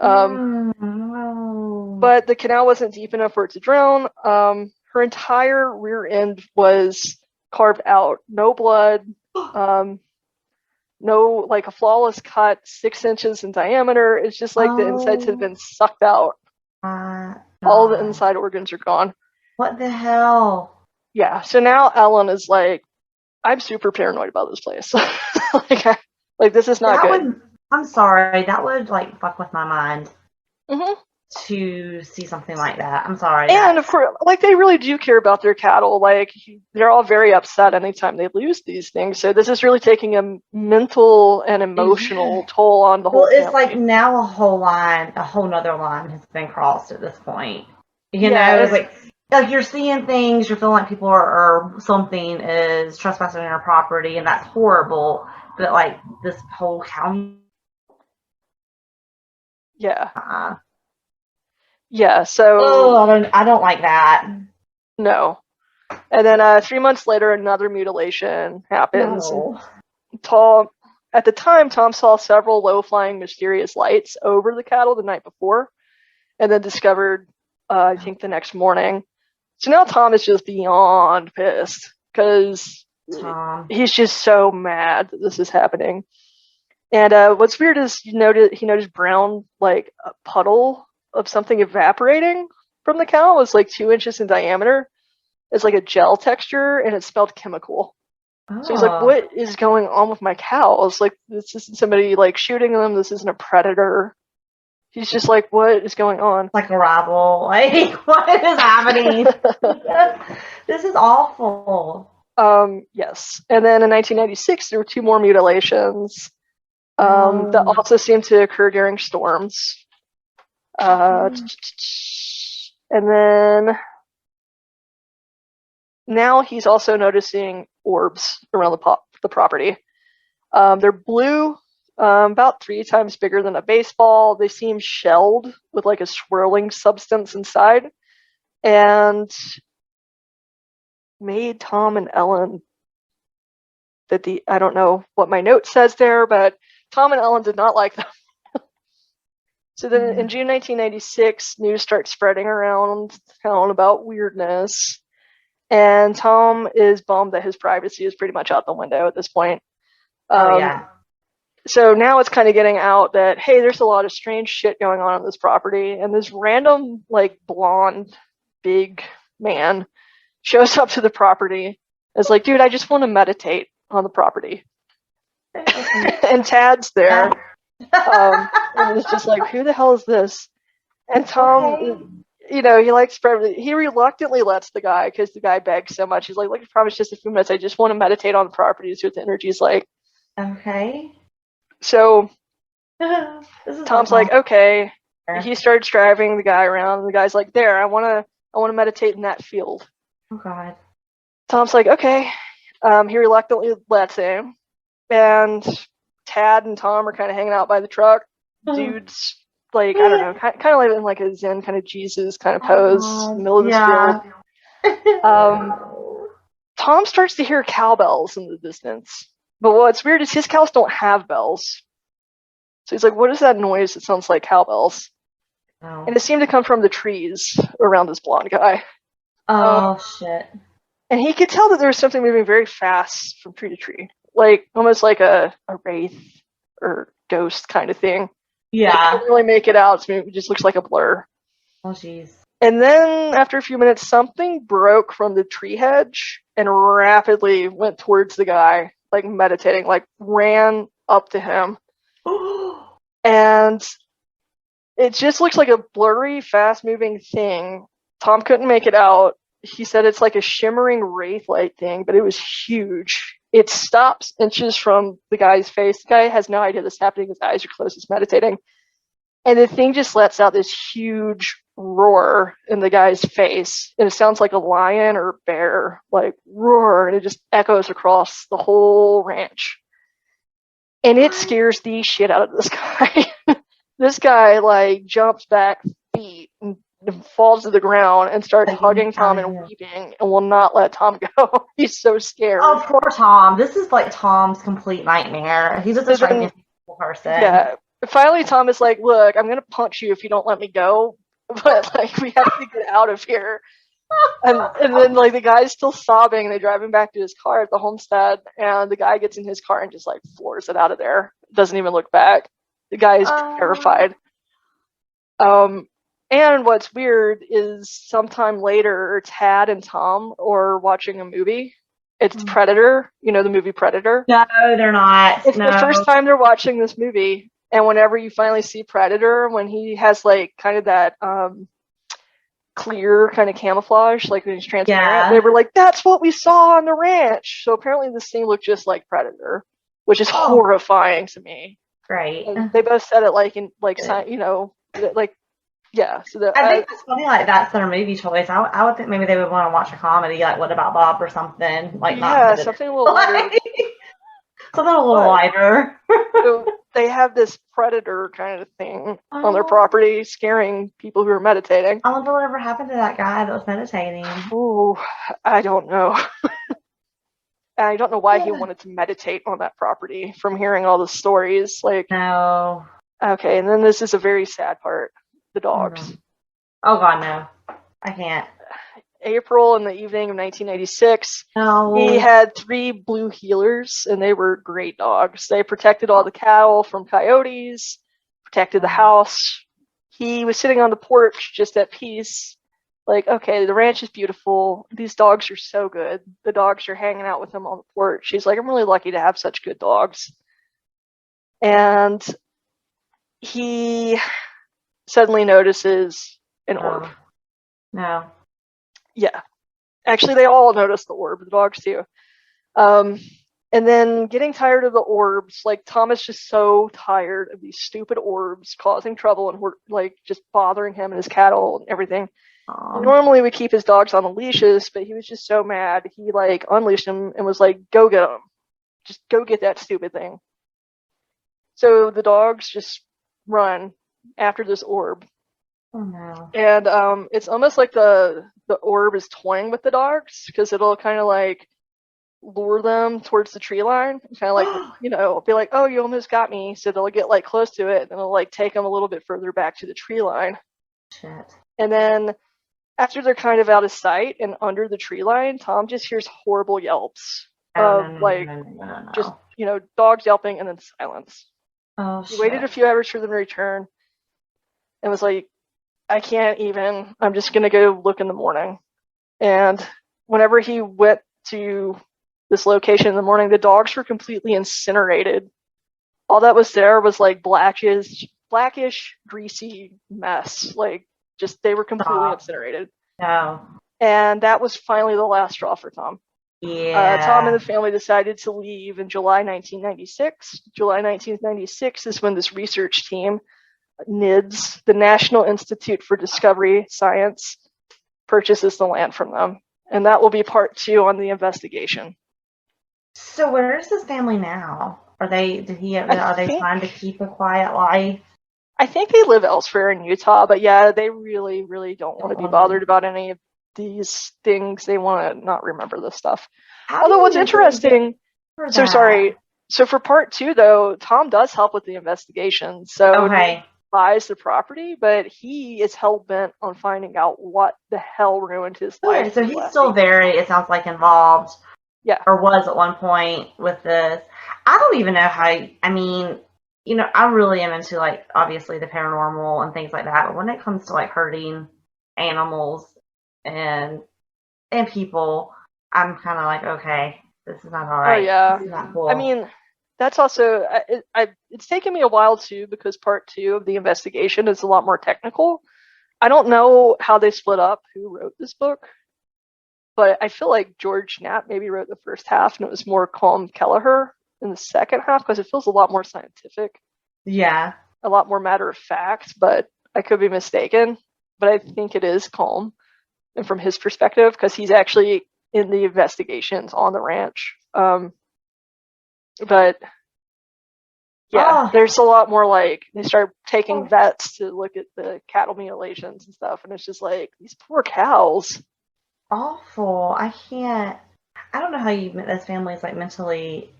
No. But the canal wasn't deep enough for it to drown. Her entire rear end was carved out. No blood. No, like a flawless cut, 6 inches in diameter. It's just like the insides had been sucked out. All the inside organs are gone. What the hell? Yeah. So now Ellen is like, I'm super paranoid about this place. like this is not good. I'm sorry. That would like fuck with my mind. Mm-hmm. to see something like that. I'm sorry. And of course, like, they really do care about their cattle. Like, they're all very upset anytime they lose these things. So this is really taking a mental and emotional toll on the whole Well, it's family. like now a whole nother line has been crossed at this point. You Yeah, know, it's like you're seeing things, you're feeling like people or something is trespassing on your property, and that's horrible. But like this whole county, yeah, yeah. So I don't like that. no. And then 3 months later, another mutilation happens. No. At the time, Tom saw several low-flying mysterious lights over the cattle the night before, and then discovered, I think, the next morning. So now Tom is just beyond pissed because he's just so mad that this is happening. And what's weird is he noticed brown, like a puddle of something evaporating from the cow. It was like 2 inches in diameter. It's like a gel texture, and it smelled chemical. So he's like, what is going on with my cows? Like, this isn't somebody like shooting them. This isn't a predator. He's just like, what is going on? Like a rival. Like, what is happening? This is awful. Yes. And then in 1996, there were 2 more mutilations that also seemed to occur during storms. And then now he's also noticing orbs around the property. They're blue, about 3 times bigger than a baseball. They seem shelled with like a swirling substance inside, and made Tom and Ellen I don't know what my note says there, but Tom and Ellen did not like them. So then in June 1996, news starts spreading around town about weirdness. And Tom is bummed that his privacy is pretty much out the window at this point. So now it's kind of getting out that, hey, there's a lot of strange shit going on this property. And this random, like, blonde, big man shows up to the property. It's like, dude, I just want to meditate on the property. And Tad's there. And it's just like, who the hell is this? And Tom... he he reluctantly lets the guy, because the guy begs so much. He's like, look, I promise just a few minutes. I just want to meditate on the property, see what the energy's like. Okay. So Tom's like, okay. He starts driving the guy around, and the guy's like, there, I want to meditate in that field. Oh God. Tom's like, okay. He reluctantly lets him, and Tad and Tom are kind of hanging out by the truck. Dude's like, I don't know, kind of like in like a Zen kind of Jesus kind of pose, middle of the field. Tom starts to hear cowbells in the distance. But what's weird is his cows don't have bells. So he's like, what is that noise? It sounds like cowbells. And it seemed to come from the trees around this blonde guy. Shit. And he could tell that there was something moving very fast from tree to tree. Like, almost like a wraith or ghost kind of thing. Yeah. I can't really make it out. It just looks like a blur. Oh, jeez. And then, after a few minutes, something broke from the tree hedge and rapidly went towards the guy, like meditating, like ran up to him. And it just looks like a blurry, fast-moving thing. Tom couldn't make it out. He said it's like a shimmering wraith-like thing, but it was huge. It stops inches from the guy's face. The guy has no idea this is happening. His eyes are closed. He's meditating. And the thing just lets out this huge roar in the guy's face. And it sounds like a lion or a bear, like roar. And it just echoes across the whole ranch. And it scares the shit out of this guy. This guy, like, jumps back feet and falls to the ground and starts hugging Tom and weeping and will not let Tom go. He's so scared. Oh, poor Tom. This is like Tom's complete nightmare. He's just a strange person. Yeah. Finally, Tom is like, look, I'm going to punch you if you don't let me go. But, like, we have to get out of here. And then, like, the guy's still sobbing, and they drive him back to his car at the homestead, and the guy gets in his car and just, like, floors it out of there. Doesn't even look back. The guy is terrified. And what's weird is sometime later, Tad and Tom are watching a movie. It's Predator. You know the movie Predator? No, they're not. It's the first time they're watching this movie. And whenever you finally see Predator, when he has like kind of that clear kind of camouflage, like when he's transparent, they were like, "That's what we saw on the ranch." So apparently this thing looked just like Predator, which is horrifying to me. Right. And they both said it like in like like yeah. So I think it's funny, like that's their movie choice. I would think maybe they would want to watch a comedy, like What About Bob or something, like not something a little lighter. Something a little lighter. So they have this predator kind of thing on their property, scaring people who are meditating. I wonder whatever happened to that guy that was meditating. Oh, I don't know. I don't know why he wanted to meditate on that property from hearing all the stories. Like, no. Okay, and then this is a very sad part. The dogs. Oh God, no. I can't. April in the evening of 1996. No. He had 3 blue heelers, and they were great dogs. They protected all the cattle from coyotes, protected the house. He was sitting on the porch just at peace. Like, okay, the ranch is beautiful. These dogs are so good. The dogs are hanging out with him on the porch. He's like, I'm really lucky to have such good dogs. And he suddenly notices an orb. No. Yeah. Actually, they all notice the orb, the dogs too. And then getting tired of the orbs, like Tom is just so tired of these stupid orbs causing trouble and like just bothering him and his cattle and everything. Normally we keep his dogs on the leashes, but he was just so mad. He like unleashed him and was like, go get him. Just go get that stupid thing. So the dogs just run after this orb. Oh no. And it's almost like the orb is toying with the dogs, because it'll kind of like lure them towards the tree line, kind of like, be like, oh, you almost got me. So they'll get like close to it, and it'll like take them a little bit further back to the tree line. Shit. And then after they're kind of out of sight and under the tree line, Tom just hears horrible yelps of just, dogs yelping and then silence. Oh, he waited a few hours for them to return and was like, I can't even. I'm just going to go look in the morning. And whenever he went to this location in the morning, the dogs were completely incinerated. All that was there was like blackish, greasy mess. Like, just they were completely incinerated. No. And that was finally the last straw for Tom. Yeah. Tom and the family decided to leave in July 1996. July 1996 is when this research team, NIDS, the National Institute for Discovery Science, purchases the land from them. And that will be part 2 on the investigation. So where is his family now? Are they trying to keep a quiet life? I think they live elsewhere in Utah, but yeah, they really, really don't want to be bothered about any of these things. They want to not remember this stuff. Although what's interesting, so for part 2 though, Tom does help with the investigation. So he buys the property, but he is hell-bent on finding out what the hell ruined his life. So he's still very, it sounds like, involved. Yeah. Or was at one point with this. I don't even know how, I really am into, like, obviously the paranormal and things like that, but when it comes to, like, hurting animals and people, I'm kind of like, okay, this is not all right. Oh, yeah. This is not cool. I mean, that's also, it's taken me a while, too, because part 2 of the investigation is a lot more technical. I don't know how they split up who wrote this book, but I feel like George Knapp maybe wrote the first half, and it was more Colm Kelleher in the second half, because it feels a lot more scientific. Yeah. A lot more matter of fact, but I could be mistaken. But I think it is Colm, and from his perspective, because he's actually in the investigations on the ranch. But yeah, there's a lot more, like, they start taking vets to look at the cattle mutilations and stuff, and it's just like, these poor cows. Awful. I don't know how those families, like, mentally,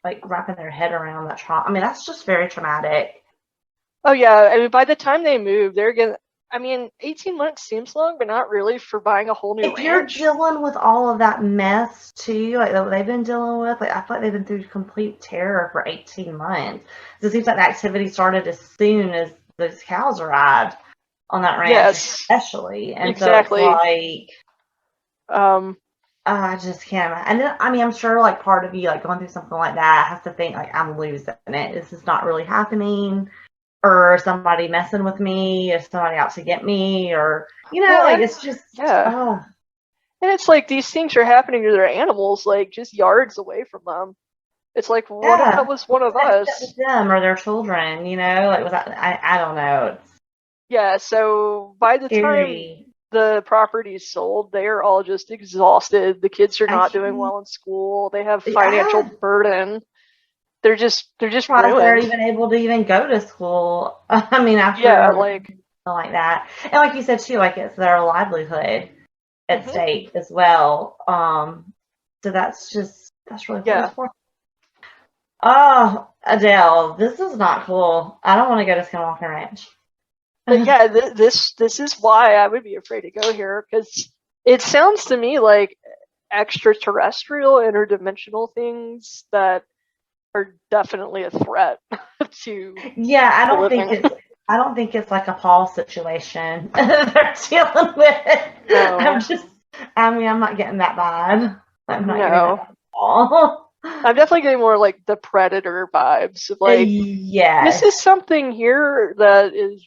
like, wrapping their head around that trauma. I mean, that's just very traumatic. Oh yeah, I mean, by the time they move, they're gonna, 18 months seems long, but not really for buying a whole new ranch. If you're dealing with all of that mess too, like that they've been dealing with, like, I feel like they've been through complete terror for 18 months. It seems like the activity started as soon as those cows arrived on that ranch, especially. And exactly. so it's like, I just can't. And then, I mean, I'm sure like part of you like going through something like that has to think like I'm losing it. This is not really happening, or somebody messing with me, or somebody out to get me, or like it's just oh. And it's like these things are happening to their animals, like just yards away from them. It's like, what if that was one of us? Them or their children, like was that? I don't know. Yeah. So by the time the property is sold, they are all just exhausted. The kids are not doing well in school. They have financial burden. They're just ruined. They're even able to even go to school. I mean, after like that, and like you said too, like it's their livelihood at stake as well. So that's really cool. Oh, Adele, this is not cool. I don't want to go to Skinwalker Ranch. But yeah, this is why I would be afraid to go here, because it sounds to me like extraterrestrial, interdimensional things that are definitely a threat to. Yeah, I don't think it's like a Paul situation they're dealing with. No. I'm not getting that vibe. I'm not getting that Paul. I'm definitely getting more like the Predator vibes of like, this is something here that is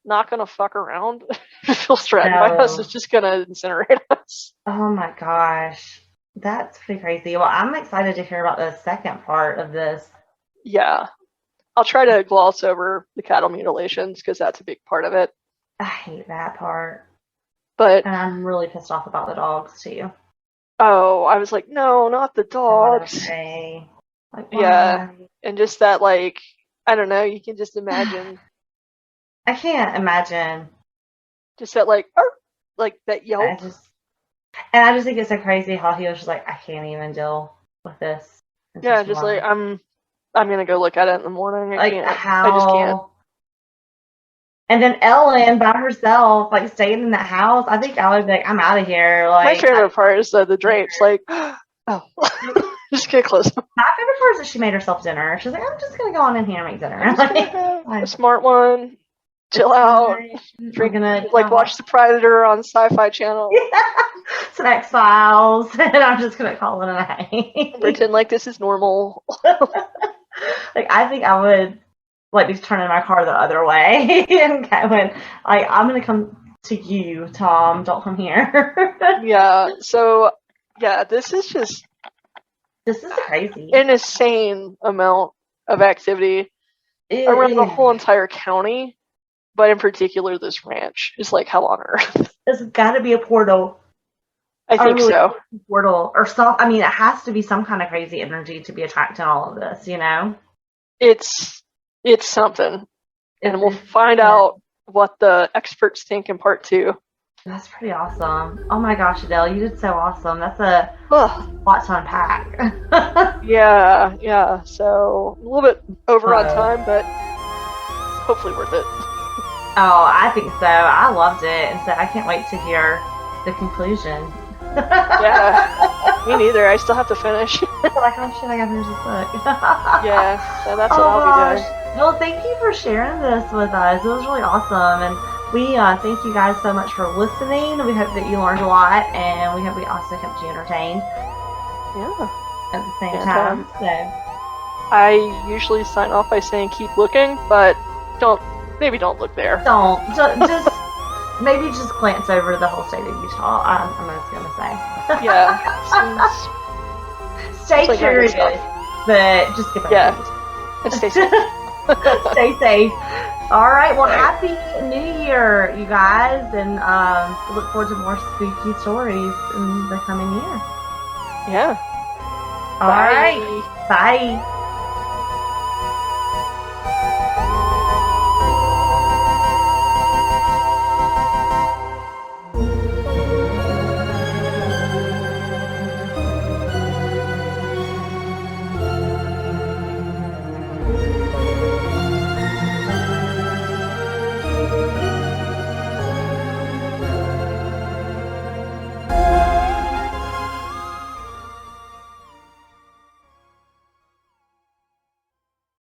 not gonna fuck around. Feels threatened by us. It's just gonna incinerate us. Oh my gosh, that's pretty crazy. Well, I'm excited to hear about the second part of this. Yeah, I'll try to gloss over the cattle mutilations because that's a big part of it. I hate that part, and I'm really pissed off about the dogs too. Oh, I was like, no, not the dogs. Okay. Like, yeah, and just that, like, I don't know, you can just imagine. I can't imagine. Just that, like that yelp. I just think it's so crazy how he was just like, I can't even deal with this. Yeah, just like, I'm gonna go look at it in the morning. I just can't. And then Ellen by herself, like staying in that house. I think I would be like, I'm out of here. Like, my favorite part is the drapes. Like, oh, just get close. My favorite part is that she made herself dinner. She's like, I'm just gonna go on in here and make dinner. Like, a smart one. Chill out. Watch The Predator on Sci-Fi Channel. Yeah. Some X-Files, and I'm just gonna call it a night. Pretend like this is normal. Like, I think I would be turning my car the other way and going, like, I'm gonna come to you, Tom. Don't come here. Yeah. So, yeah, this is crazy. An insane amount of activity around the whole entire county, but in particular, this ranch is like hell on earth. There's got to be a portal. I think so. Portal or some. I mean, it has to be some kind of crazy energy to be attracting all of this. It's something, and we'll find out what the experts think in part 2. That's pretty awesome. Oh my gosh, Adele, you did so awesome. That's a lot to unpack. Yeah. So a little bit over on time, but hopefully worth it. Oh, I think so. I loved it, and so I can't wait to hear the conclusion. Yeah, me neither. I still have to finish. Like, oh shit, I gotta finish this book. Yeah, so that's what I'll be doing. Well, thank you for sharing this with us. It was really awesome, and we thank you guys so much for listening. We hope that you learned a lot, and we hope we also kept you entertained. Yeah. At the same time. So I usually sign off by saying keep looking, but maybe don't look there. Don't. Just maybe just glance over the whole state of Utah. I'm just gonna say. Yeah. Stay curious, but just get back. Yeah. And stay safe. Stay safe. All right. Well, happy New Year, you guys, and look forward to more spooky stories in the coming year. Yeah. All right. Bye.